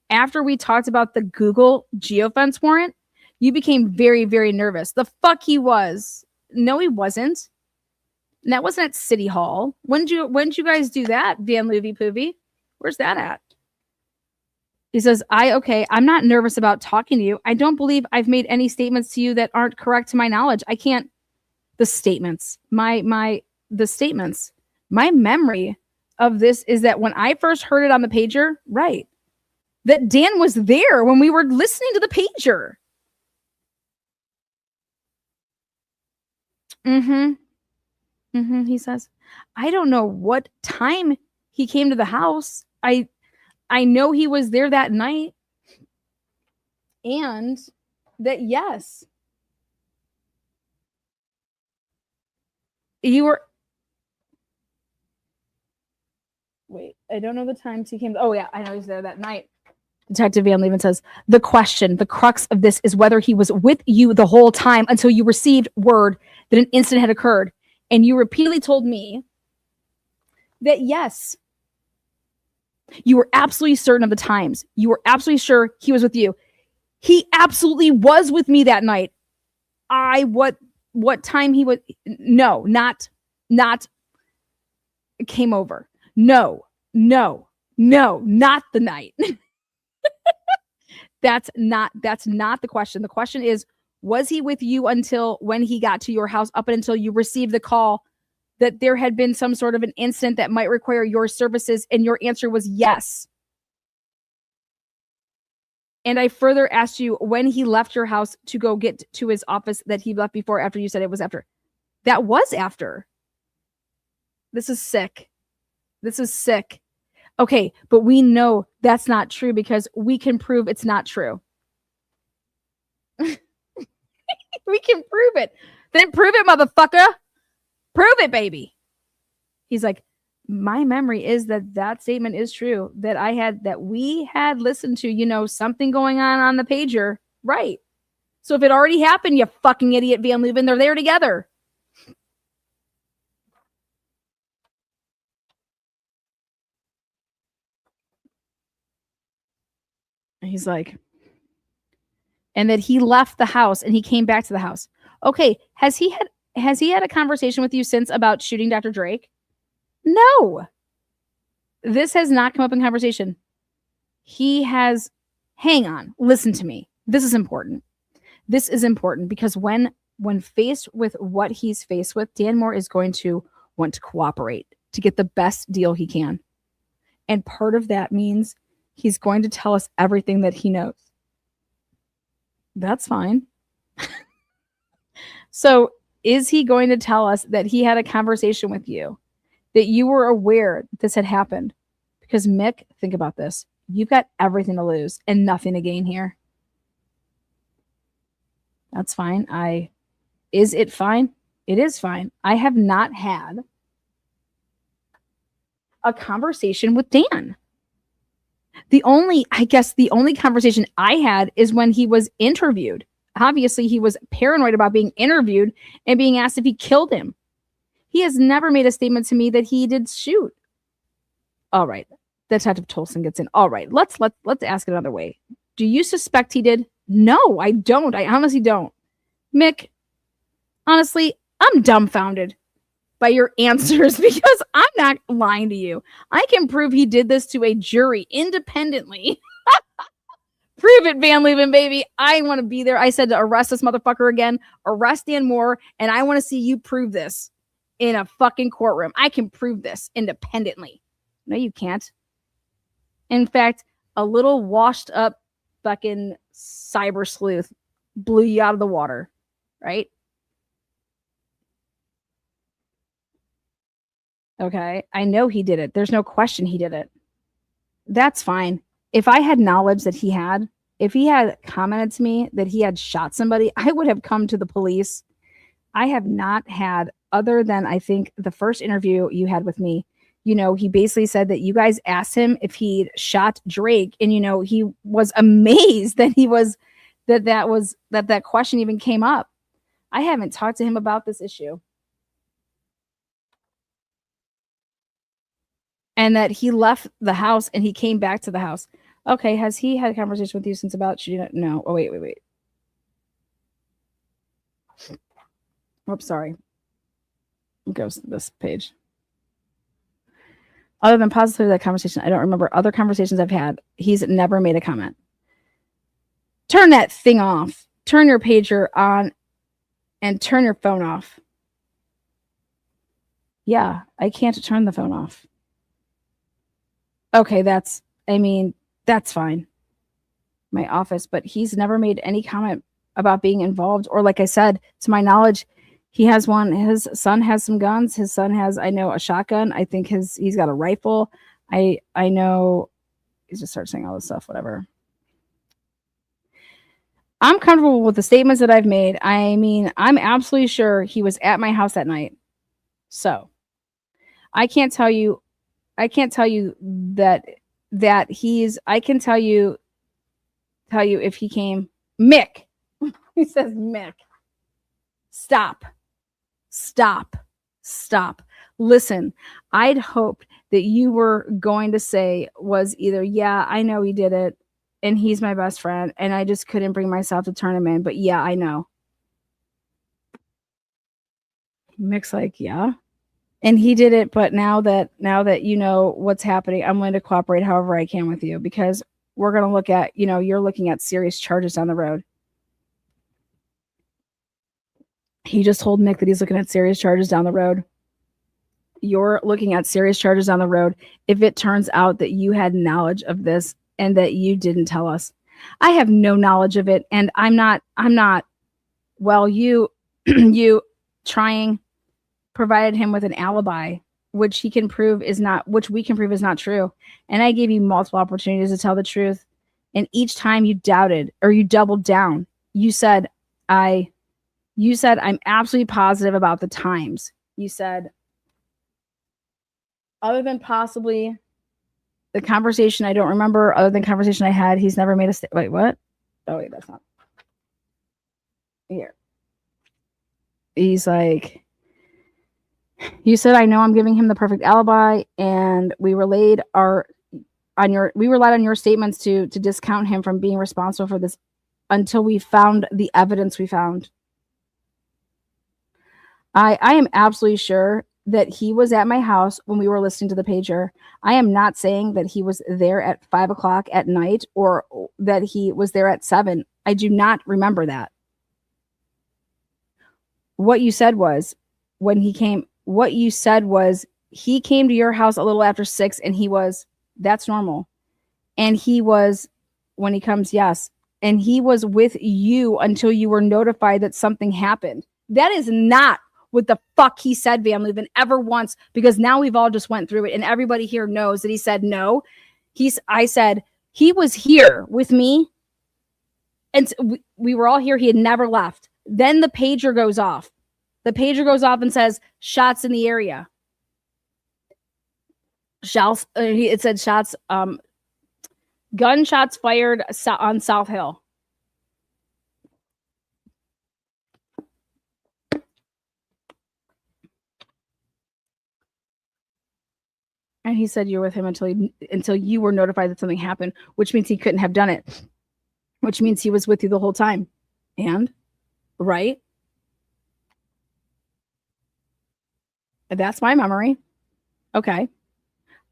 after we talked about the Google geofence warrant, you became very, very nervous. The fuck he was. No, he wasn't. And that wasn't at City Hall. When did you guys do that, Van Leuven Poovy? Where's that at? He says, I'm not nervous about talking to you. I don't believe I've made any statements to you that aren't correct to my knowledge. I can't. The statements. My the statements. My memory of this is that when I first heard it on the pager, right, that Dan was there when we were listening to the pager. He says, I don't know what time he came to the house. I know he was there that night. And that, yes, you were. Wait, I don't know the times he came. Oh, yeah, I know he's there that night. Detective Van Leeuwen says, the question, the crux of this is whether he was with you the whole time until you received word that an incident had occurred. And you repeatedly told me that, yes, you were absolutely certain of the times. You were absolutely sure he was with you. He absolutely was with me that night. What time he was? No, not came over. No, not the night. That's not the question. The question is, was he with you until when he got to your house, up until you received the call that there had been some sort of an incident that might require your services? And your answer was yes. And I further asked you when he left your house to go get to his office that he left before, after you said it was after. That was after. This is sick. Okay, but we know that's not true because we can prove it's not true. We can prove it. Then prove it, motherfucker. Prove it, baby. He's like, my memory is that statement is true, that we had listened to, something going on the pager. Right. So if it already happened, you fucking idiot, Van Leeuwen, they're there together. He's like, and that he left the house and he came back to the house. Okay. Has he had a conversation with you since about shooting Dr. Drake? No. This has not come up in conversation. Hang on, listen to me. This is important. Because when faced with what he's faced with, Dan Moore is going to want to cooperate to get the best deal he can. And part of that means he's going to tell us everything that he knows. That's fine. So is he going to tell us that he had a conversation with you, that you were aware this had happened? Because Mick, think about this. You've got everything to lose and nothing to gain here. That's fine. Is it fine? It is fine. I have not had a conversation with Dan. The only conversation I had is when he was interviewed. Obviously, he was paranoid about being interviewed and being asked if he killed him. He has never made a statement to me that he did shoot. All right. Detective Tolson gets in. All right. Let's ask it another way. Do you suspect he did? No, I don't. I honestly don't. Mick, honestly, I'm dumbfounded by your answers because I'm not lying to you. I can prove he did this to a jury independently. Prove it, Van Leeuwen, baby. I want to be there. I said to arrest this motherfucker again, arrest Dan Moore, and I want to see you prove this in a fucking courtroom. I can prove this independently. No, you can't. In fact, a little washed up fucking cyber sleuth blew you out of the water, right? Okay, I know he did it. There's no question he did it. That's fine. If I had knowledge that if he had commented to me that he had shot somebody, I would have come to the police. I have not had, other than I think the first interview you had with me, he basically said that you guys asked him if he'd shot Drake, and he was amazed that that question even came up. I haven't talked to him about this issue. And that he left the house and he came back to the house. Okay, has he had a conversation with you since about shooting? No. Oh, wait. Oops, sorry. It goes to this page. Other than positively that conversation, I don't remember other conversations I've had. He's never made a comment. Turn that thing off. Turn your pager on and turn your phone off. Yeah, I can't turn the phone off. Okay, that's fine. My office, but he's never made any comment about being involved. Or like I said, to my knowledge, he has one. His son has some guns. His son has, I know, a shotgun. I think he's got a rifle. I know. He just starts saying all this stuff. Whatever. I'm comfortable with the statements that I've made. I mean, I'm absolutely sure he was at my house that night. So I can't tell you. I can't tell you that he's. I can tell you if he came. Mick. He says Mick. Stop. Stop. Stop. Listen, I'd hoped that you were going to say was either, yeah, I know he did it and he's my best friend and I just couldn't bring myself to turn him in. But yeah, I know. Mick's like, yeah. And he did it, but now that you know what's happening, I'm going to cooperate however I can with you because we're going to look at, you're looking at serious charges down the road. He just told Mick that he's looking at serious charges down the road. You're looking at serious charges down the road if it turns out that you had knowledge of this and that you didn't tell us. I have no knowledge of it, and I'm not well, you you trying provided him with an alibi which we can prove is not true. And I gave you multiple opportunities to tell the truth, and each time you doubted or you doubled down. You said I'm absolutely positive about the times. You said, other than possibly the conversation I don't remember, other than conversation I had, he's never made a wait, what? Oh wait, that's not here. He's like, you said, I know I'm giving him the perfect alibi, and we relied on your statements to discount him from being responsible for this until we found the evidence we found. I am absolutely sure that he was at my house when we were listening to the pager. I am not saying that he was there at 5:00 at night or that he was there at 7. I do not remember that. What you said was he came to your house a little after 6 and that's normal. And he was, when he comes, yes. And he was with you until you were notified that something happened. That is not what the fuck he said, Van Leeuwen, ever once, because now we've all just went through it and everybody here knows that he said no. I said he was here with me and we were all here. He had never left. Then the pager goes off. The pager goes off and says shots in the area. It said shots, gunshots fired on South Hill. And he said you're with him until you were notified that something happened, which means he couldn't have done it, which means he was with you the whole time. And right? That's my memory. Okay.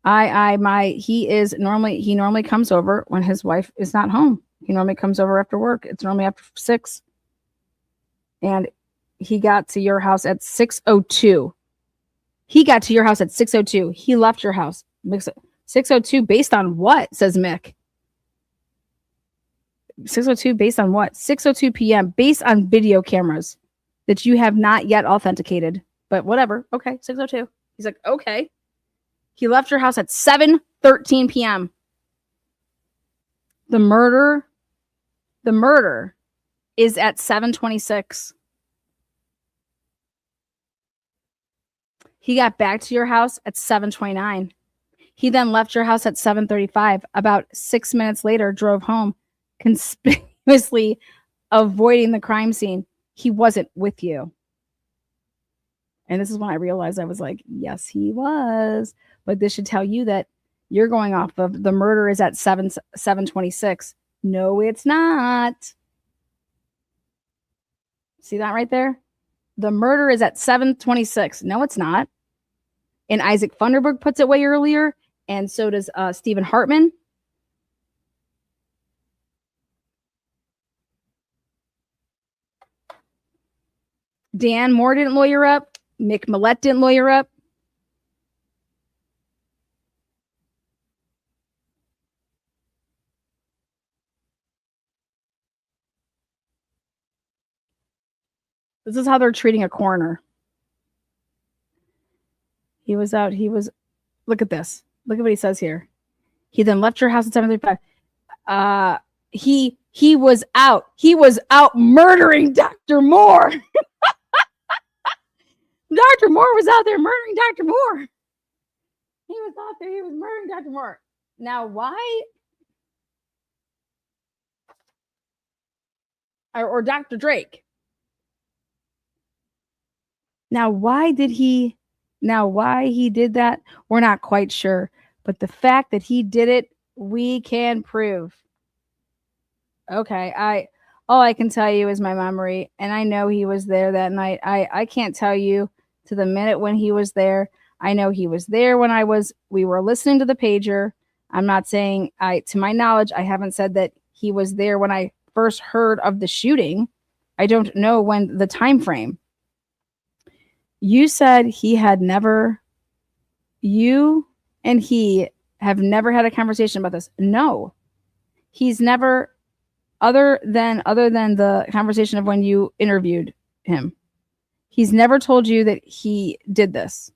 He normally comes over when his wife is not home. He normally comes over after work. It's normally after 6. And he got to your house at 6:02. He got to your house at 6:02. He left your house. 6:02 based on what, says Mick? 6:02 based on what? 6:02 p.m. based on video cameras that you have not yet authenticated. But whatever. Okay, 6:02. He's like, okay. He left your house at 7:13 p.m. The murder is at 7:26. He got back to your house at 7:29. He then left your house at 7:35. About 6 minutes later, drove home, conspicuously avoiding the crime scene. He wasn't with you. And this is when I realized, I was like, yes, he was. But this should tell you that you're going off of the murder is at 7:26. No, it's not. See that right there? The murder is at 7:26. No, it's not. And Isaac Funderburg puts it way earlier, and so does Stephen Hartman. Dan Moore didn't lawyer up. Mick Millett didn't lawyer up. This is how they're treating a coroner. He was out. Look at this. Look at what he says here. He then left your house at 7:35. He was out. He was out murdering Dr. Moore. Dr. Moore was out there murdering Dr. Moore. He was out there. He was murdering Dr. Moore. Now, why? Or Dr. Drake. Now, why he did that, we're not quite sure. But the fact that he did it, we can prove. Okay, all I can tell you is my memory, and I know he was there that night. I can't tell you to the minute when he was there. I know he was there when we were listening to the pager. I'm not saying, to my knowledge, I haven't said that he was there when I first heard of the shooting. I don't know when the time frame. You said you and he have never had a conversation about this. No, he's never, other than the conversation of when you interviewed him, he's never told you that he did this.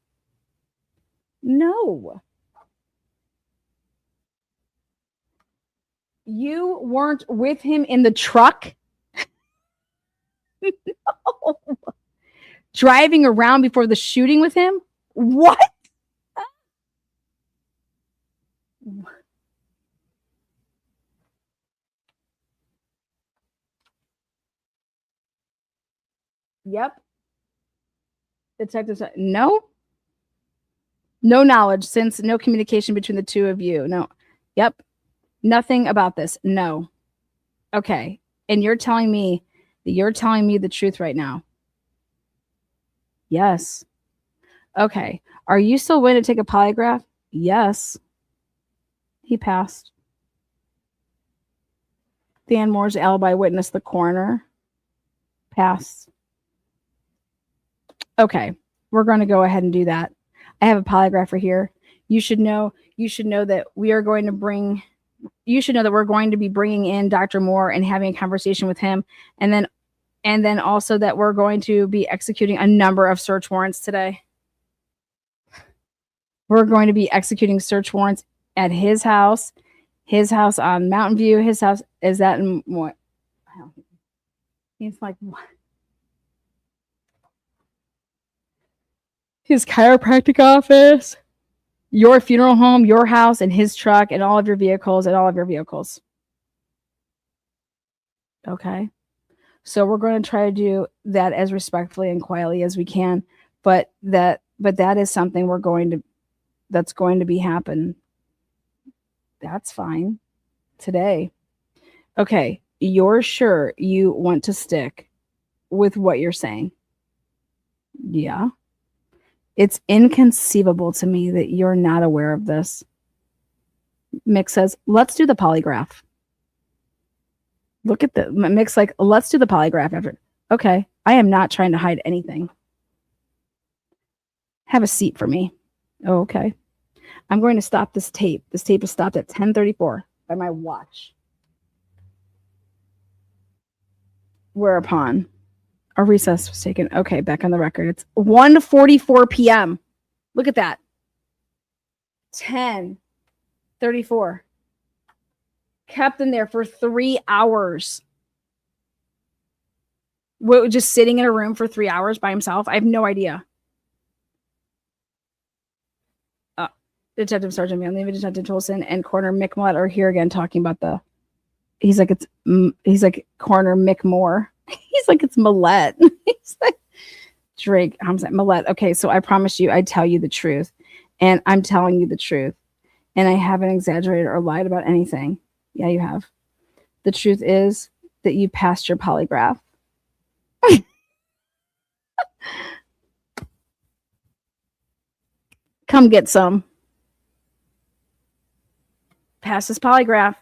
No. You weren't with him in the truck? No. Driving around before the shooting with him? What? Yep. Detective said, no. No knowledge since no communication between the two of you. No. Yep. Nothing about this. No. Okay. And you're telling me the truth right now. Yes. Okay. Are you still willing to take a polygraph? Yes. He passed. Dan Moore's alibi witness, the coroner, passed. Okay. We're going to go ahead and do that. I have a polygrapher here. You should know that we're going to be bringing in Dr. Moore and having a conversation with him. And then also that we're going to be executing a number of search warrants today. We're going to be executing search warrants at his house on Mountain View. His house is that in what? He's like, what? His chiropractic office, your funeral home, your house, and his truck, and all of your vehicles, Okay. So we're going to try to do that as respectfully and quietly as we can. But that is something that's going to be happen. That's fine. Today. Okay. You're sure you want to stick with what you're saying? Yeah. It's inconceivable to me that you're not aware of this. Mick says, let's do the polygraph. Look at the Mick's like, let's do the polygraph after. Okay. I am not trying to hide anything. Have a seat for me. Oh, okay. I'm going to stop this tape. This tape is stopped at 10:34 by my watch. Whereupon a recess was taken. Okay, back on the record. It's 1:44 p.m. Look at that. 10:34. Kept in there for 3 hours. Just sitting in a room for 3 hours by himself? I have no idea. Detective Sergeant Manley, Detective Tolson, and Coroner Mick Millett are here again talking about he's like Coroner Mick Moore. He's like, it's Millett. He's like, Drake, I'm like, Millett. Okay, so I promise you I'd tell you the truth. And I'm telling you the truth. And I haven't exaggerated or lied about anything. Yeah, you have. The truth is that you passed your polygraph. Come get some. Pass this polygraph.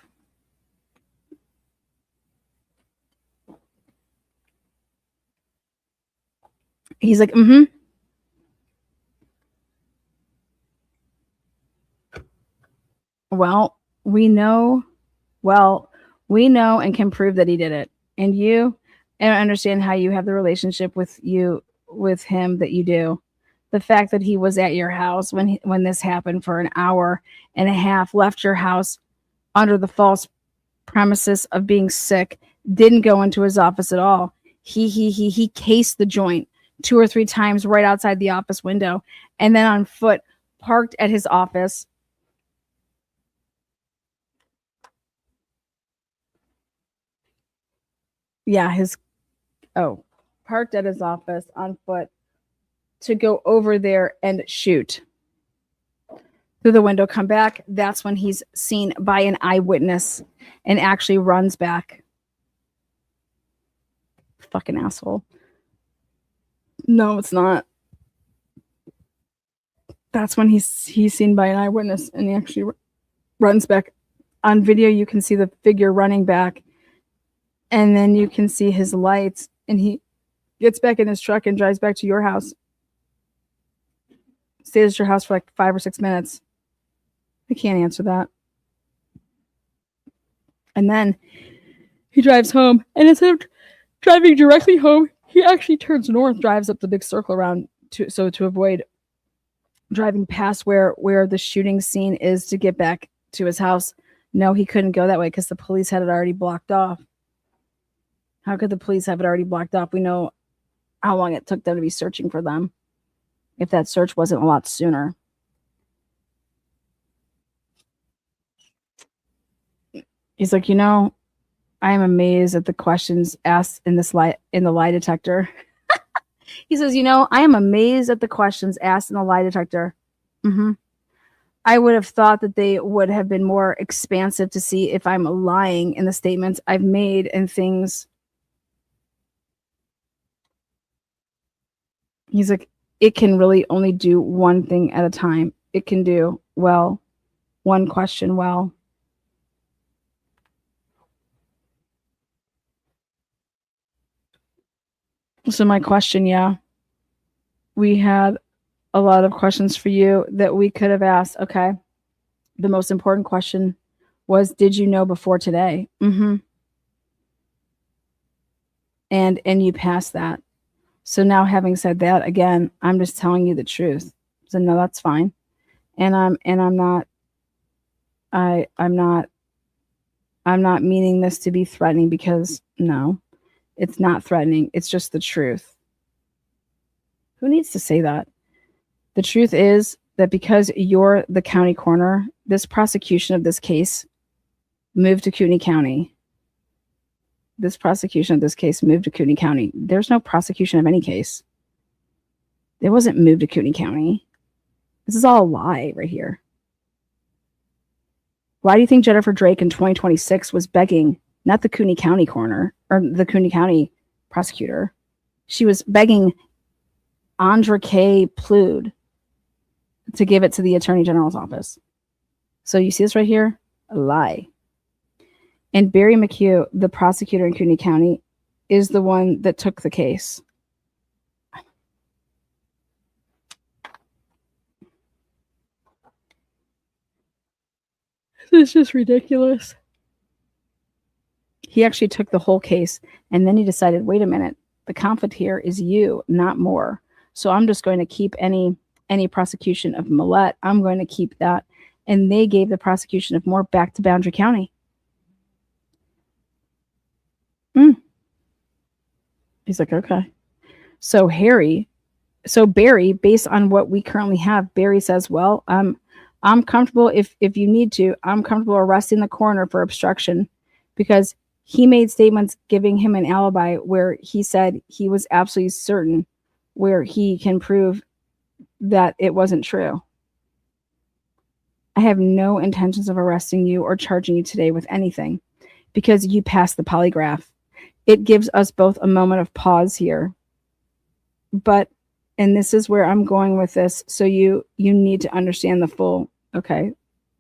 He's like, mm-hmm. Well, we know and can prove that he did it. And you And I understand how you have the relationship with him that you do. The fact that he was at your house when this happened for an hour and a half, left your house under the false premises of being sick, didn't go into his office at all. He cased the joint 2 or 3 times right outside the office window, and then on foot parked at his office. Yeah, parked at his office on foot to go over there and shoot through the window, come back. That's when he's seen by an eyewitness and actually runs back. Fucking asshole. No, it's not. That's when he's seen by an eyewitness and he actually runs back. On video, you can see the figure running back, and then you can see his lights, and he gets back in his truck and drives back to your house. Stays at your house for like 5 or 6 minutes. I can't answer that. And then he drives home, and instead of driving directly home, he actually turns north, drives up the big circle around to avoid driving past where the shooting scene is to get back to his house. No, he couldn't go that way because the police had it already blocked off. How could the police have it already blocked off? We know how long it took them to be searching for them, if that search wasn't a lot sooner. He's like, I am amazed at the questions asked in the lie detector. He says, I am amazed at the questions asked in the lie detector. Mm-hmm. I would have thought that they would have been more expansive to see if I'm lying in the statements I've made and things. He's like, it can really only do one thing at a time. It can do, one question well. So my question, we had a lot of questions for you that we could have asked. Okay. The most important question was, did you know before today? Mm-hmm. And you passed that. So now, having said that, again, I'm just telling you the truth. So no, that's fine. And I'm not meaning this to be threatening, because no, it's not threatening. It's just the truth. Who needs to say that? The truth is that because you're the county coroner, this prosecution of this case moved to Kootenai County. This prosecution of this case moved to Kootenai County. There's no prosecution of any case. It wasn't moved to Kootenai County. This is all a lie right here. Why do you think Jennifer Drake in 2026 was begging, not the Kootenai County coroner or the Kootenai County prosecutor? She was begging Andra K. Plude to give it to the Attorney General's office. So you see this right here? A lie. And Barry McHugh, the prosecutor in Kootenai County, is the one that took the case. This is just ridiculous. He actually took the whole case, and then he decided, wait a minute, the conflict here is you, not Moore. So I'm just going to keep any prosecution of Millette. I'm going to keep that. And they gave the prosecution of Moore back to Boundary County. He's like, okay. So Barry, based on what we currently have, Barry says, well, I'm comfortable if you need to. I'm comfortable arresting the coroner for obstruction, because he made statements giving him an alibi where he said he was absolutely certain, where he can prove that it wasn't true. I have no intentions of arresting you or charging you today with anything because you passed the polygraph. It gives us both a moment of pause here. But, and this is where I'm going with this, so you need to understand the full,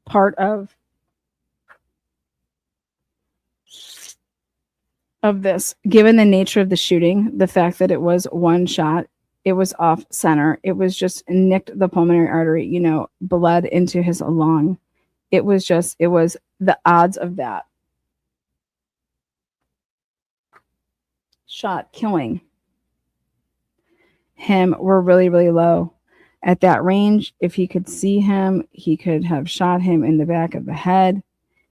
part of this. Given the nature of the shooting, the fact that it was one shot, it was off center, it was just nicked the pulmonary artery, bled into his lung. It was the odds of that. shot killing him were really, really low. At that range, if he could see him, he could have shot him in the back of the head.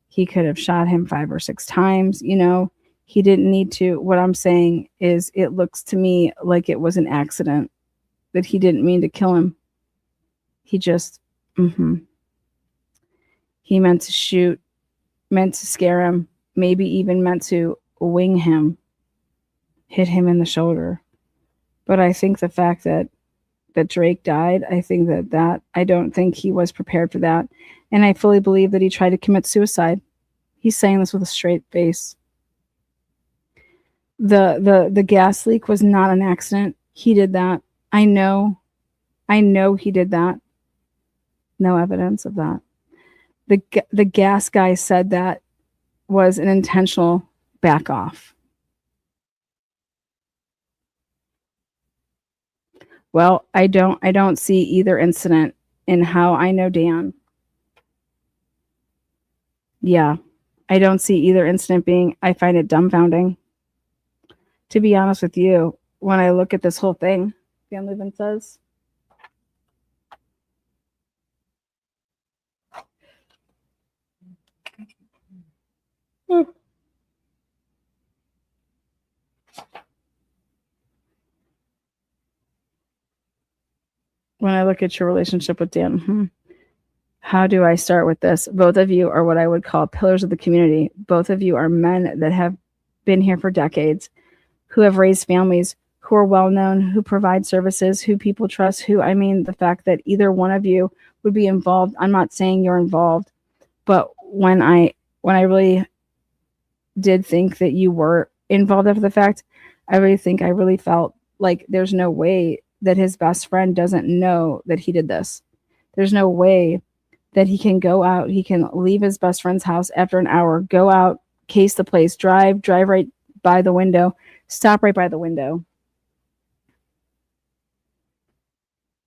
He could have shot him 5 or 6 times. He didn't need to. What I'm saying is, it looks to me like it was an accident, that he didn't mean to kill him. He just, he meant to shoot, meant to scare him, maybe even meant to wing him, hit him in the shoulder. But I think the fact that Drake died, I think that I don't think he was prepared for that. And I fully believe that he tried to commit suicide. He's saying this with a straight face. The gas leak was not an accident. He did that. I know he did that. No evidence of that. The gas guy said that was an intentional back off. Well, I don't see either incident in how I know Dan. Yeah, I don't see either incident being, I find it dumbfounding. To be honest with you, when I look at this whole thing, Dan Levin says, when I look at your relationship with Dan, how do I start with this? Both of you are what I would call pillars of the community. Both of you are men that have been here for decades, who have raised families, who are well known, who provide services, who people trust, the fact that either one of you would be involved. I'm not saying you're involved, but when I really did think that you were involved after the fact, I really felt like there's no way that his best friend doesn't know that he did this. There's no way that he can go out, he can leave his best friend's house after an hour, go out, case the place, drive right by the window, stop right by the window.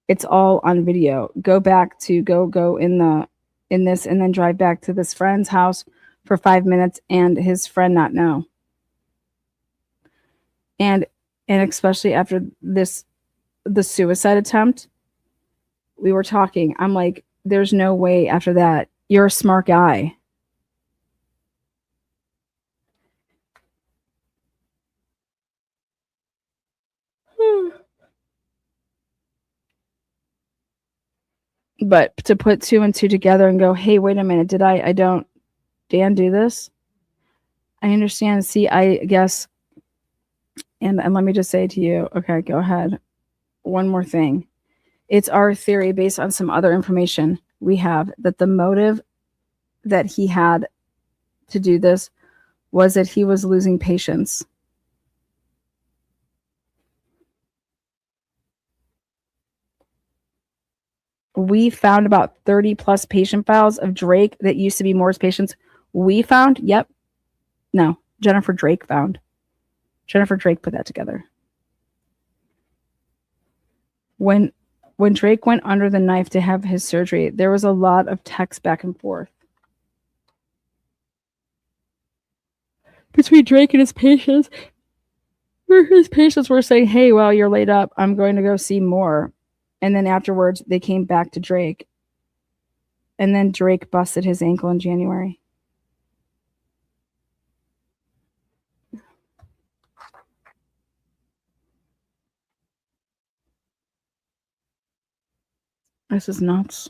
It's all on video. Go back to go in this, and then drive back to this friend's house for 5 minutes and his friend not know. And especially after the suicide attempt, we were talking. I'm like, there's no way after that. You're a smart guy. But to put 2 and 2 together and go, hey, wait a minute, did Dan do this? I understand. See, I guess, and let me just say to you, okay, go ahead. One more thing. It's our theory based on some other information we have that the motive that he had to do this was that he was losing patience. We found about 30 plus patient files of Drake that used to be Moore's patients. We found, yep. No, Jennifer Drake found. Jennifer Drake put that together. When Drake went under the knife to have his surgery, there was a lot of text back and forth between Drake and his patients, where his patients were saying, hey, while you're laid up, I'm going to go see Moore. And then afterwards, they came back to Drake. And then Drake busted his ankle in January. This is nuts.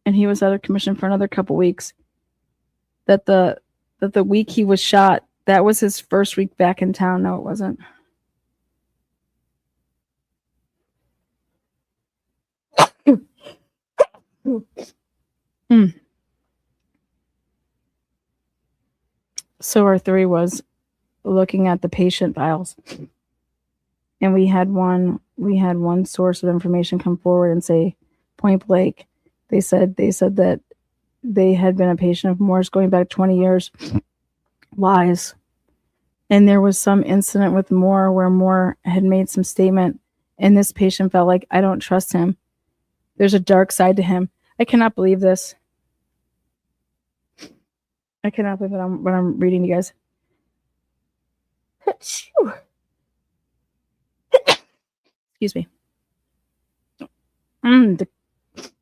And he was out of commission for another couple weeks. That the week he was shot, that was his first week back in town. No, it wasn't. So our theory was looking at the patient files, and we had one source of information come forward and say point blank, they said that they had been a patient of Moore's going back 20 years. Lies. And there was some incident with Moore where Moore had made some statement, and this patient felt like, I don't trust him. There's a dark side to him. I cannot believe this. I cannot believe what I'm reading, you guys. Excuse me.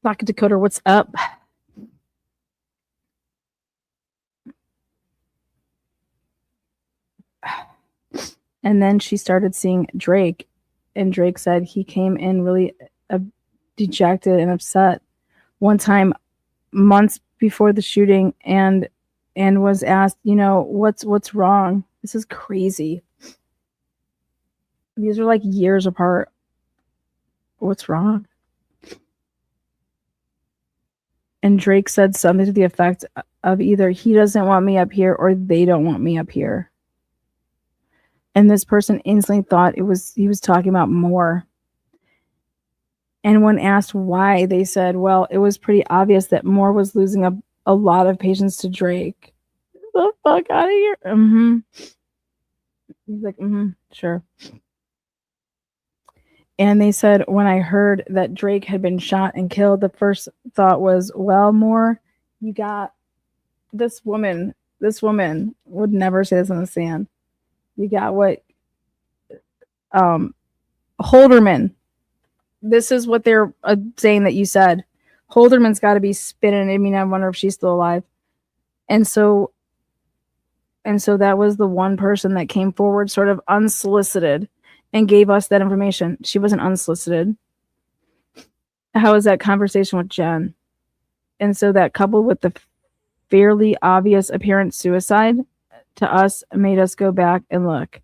Black Dakota, what's up? And then she started seeing Drake, and Drake said he came in really dejected and upset one time months before the shooting, and was asked, what's wrong? This is crazy. These are like years apart. What's wrong? And Drake said something to the effect of either he doesn't want me up here or they don't want me up here. And this person instantly thought he was talking about Moore. And when asked why, they said, well, it was pretty obvious that Moore was losing a lot of patients to Drake. Get the fuck out of here. He's like, sure. And they said, when I heard that Drake had been shot and killed, the first thought was, well, Moore, you got this woman. This woman would never say this on the stand. You got what Holderman. This is what they're saying that you said. Holderman's got to be spinning. I mean, I wonder if she's still alive. And so that was the one person that came forward sort of unsolicited and gave us that information. She wasn't unsolicited. How was that conversation with Jen? And so that, coupled with the fairly obvious apparent suicide, to us made us go back and look.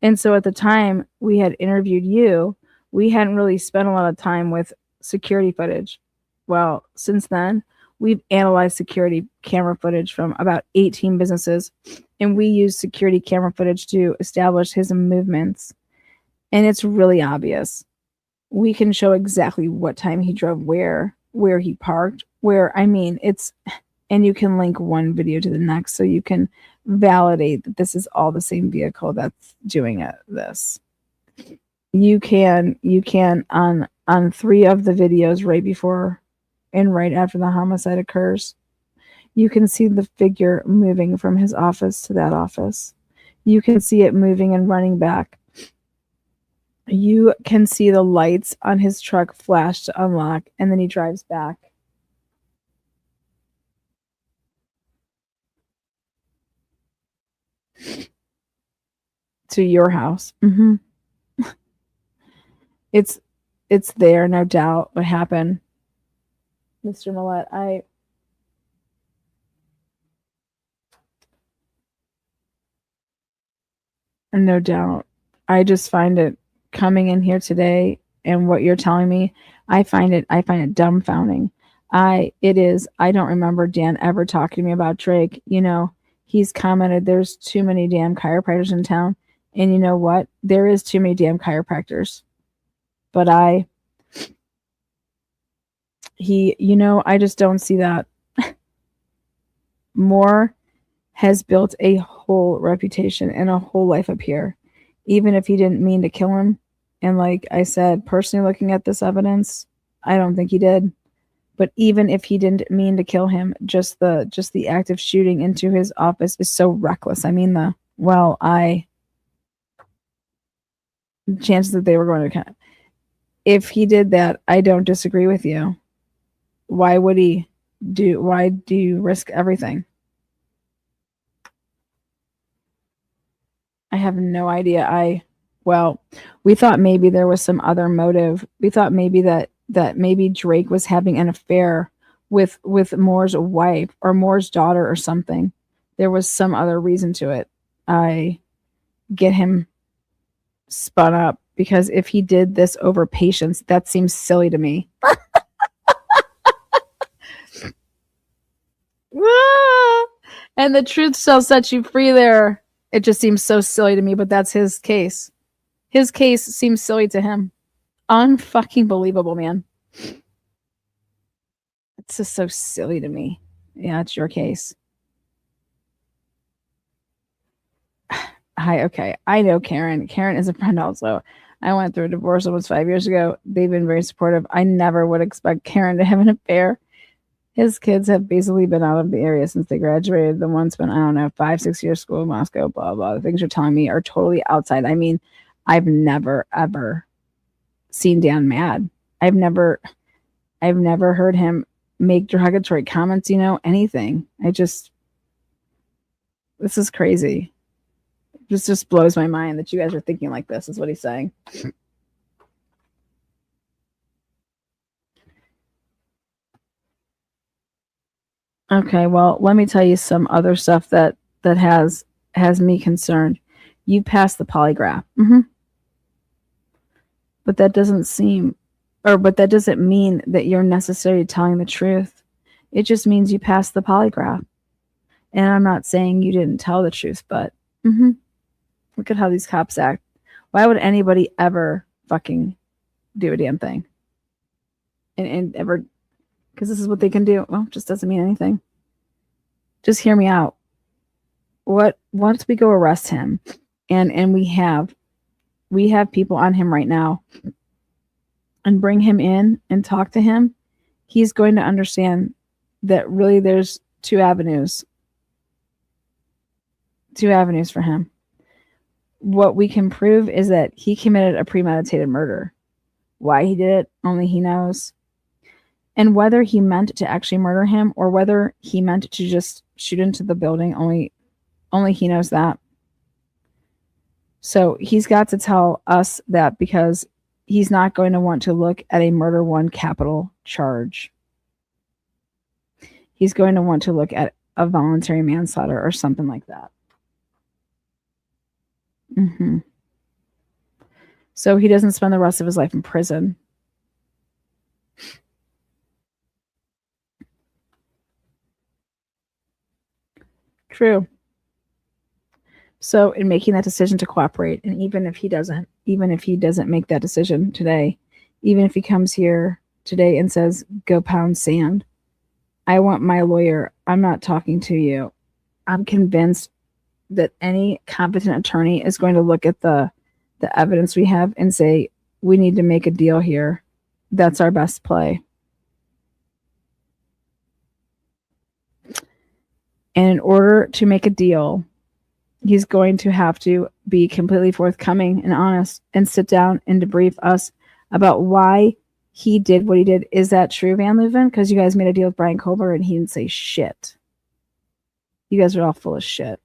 And so at the time we had interviewed you, we hadn't really spent a lot of time with security footage. Well, since then, we've analyzed security camera footage from about 18 businesses, and we use security camera footage to establish his movements. And it's really obvious. We can show exactly what time he drove where he parked, and you can link one video to the next so you can validate that this is all the same vehicle that's doing this. You can on 3 of the videos right before and right after the homicide occurs, you can see the figure moving from his office to that office. You can see it moving and running back. You can see the lights on his truck flash to unlock, and then he drives back. To your house. It's there, no doubt. What happened, Mr. Millette? No doubt. I just find it, coming in here today and what you're telling me, I find it dumbfounding. I don't remember Dan ever talking to me about Drake. He's commented there's too many damn chiropractors in town. And you know what? There is too many damn chiropractors. But I just don't see that. Moore has built a whole reputation and a whole life up here. Even if he didn't mean to kill him. And like I said, personally looking at this evidence, I don't think he did. But even if he didn't mean to kill him, just the act of shooting into his office is so reckless. I mean, chances that they were going to, if he did that, I don't disagree with you. Why do you risk everything? I have no idea. We thought maybe there was some other motive. We thought maybe that maybe Drake was having an affair with Moore's wife or Moore's daughter or something. There was some other reason to it. I get him spun up, because if he did this over patients, that seems silly to me. And the truth shall set you free there. It just seems so silly to me, but that's his case. His case seems silly to him. Unfucking believable, man. It's just so silly to me. Yeah, it's your case. Hi, okay. I know Karen. Karen is a friend also. I went through a divorce almost 5 years ago. They've been very supportive. I never would expect Karen to have an affair. His kids have basically been out of the area since they graduated. The one spent, I don't know, 5, 6 years school in Moscow, blah, blah. The things you're telling me are totally outside. I mean, I've never, ever seen Dan mad. I've never heard him make derogatory comments, anything. This is crazy. This just blows my mind that you guys are thinking like this, is what he's saying. Okay, well, let me tell you some other stuff that has me concerned. You passed the polygraph. But that doesn't mean that you're necessarily telling the truth. It just means you passed the polygraph. And I'm not saying you didn't tell the truth, but look at how these cops act. Why would anybody ever fucking do a damn thing? And ever, because this is what they can do. Well, it just doesn't mean anything. Just hear me out. Once we go arrest him, and we have people on him right now, and bring him in and talk to him, he's going to understand that really there's two avenues for him. What we can prove is that he committed a premeditated murder. Why he did it, only he knows. And whether he meant to actually murder him or whether he meant to just shoot into the building, only he knows that. So he's got to tell us that, because he's not going to want to look at a murder one capital charge. He's going to want to look at a voluntary manslaughter or something like that. So he doesn't spend the rest of his life in prison. True. So in making that decision to cooperate, and even if he doesn't make that decision today, even if he comes here today and says, go pound sand, I want my lawyer, I'm not talking to you. I'm convinced that any competent attorney is going to look at the evidence we have and say, we need to make a deal here. That's our best play. And in order to make a deal, he's going to have to be completely forthcoming and honest and sit down and debrief us about why he did what he did. Is that true, Van Leuven? Because you guys made a deal with Brian Colbert and he didn't say shit. You guys are all full of shit.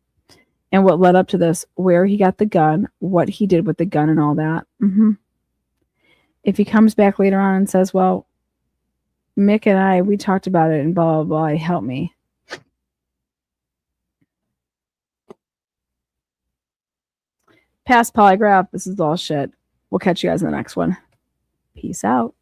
And what led up to this, where he got the gun, what he did with the gun and all that. If he comes back later on and says, well, Mick and we talked about it and blah, blah, blah, he helped me. Past polygraph, this is all shit. We'll catch you guys in the next one. Peace out.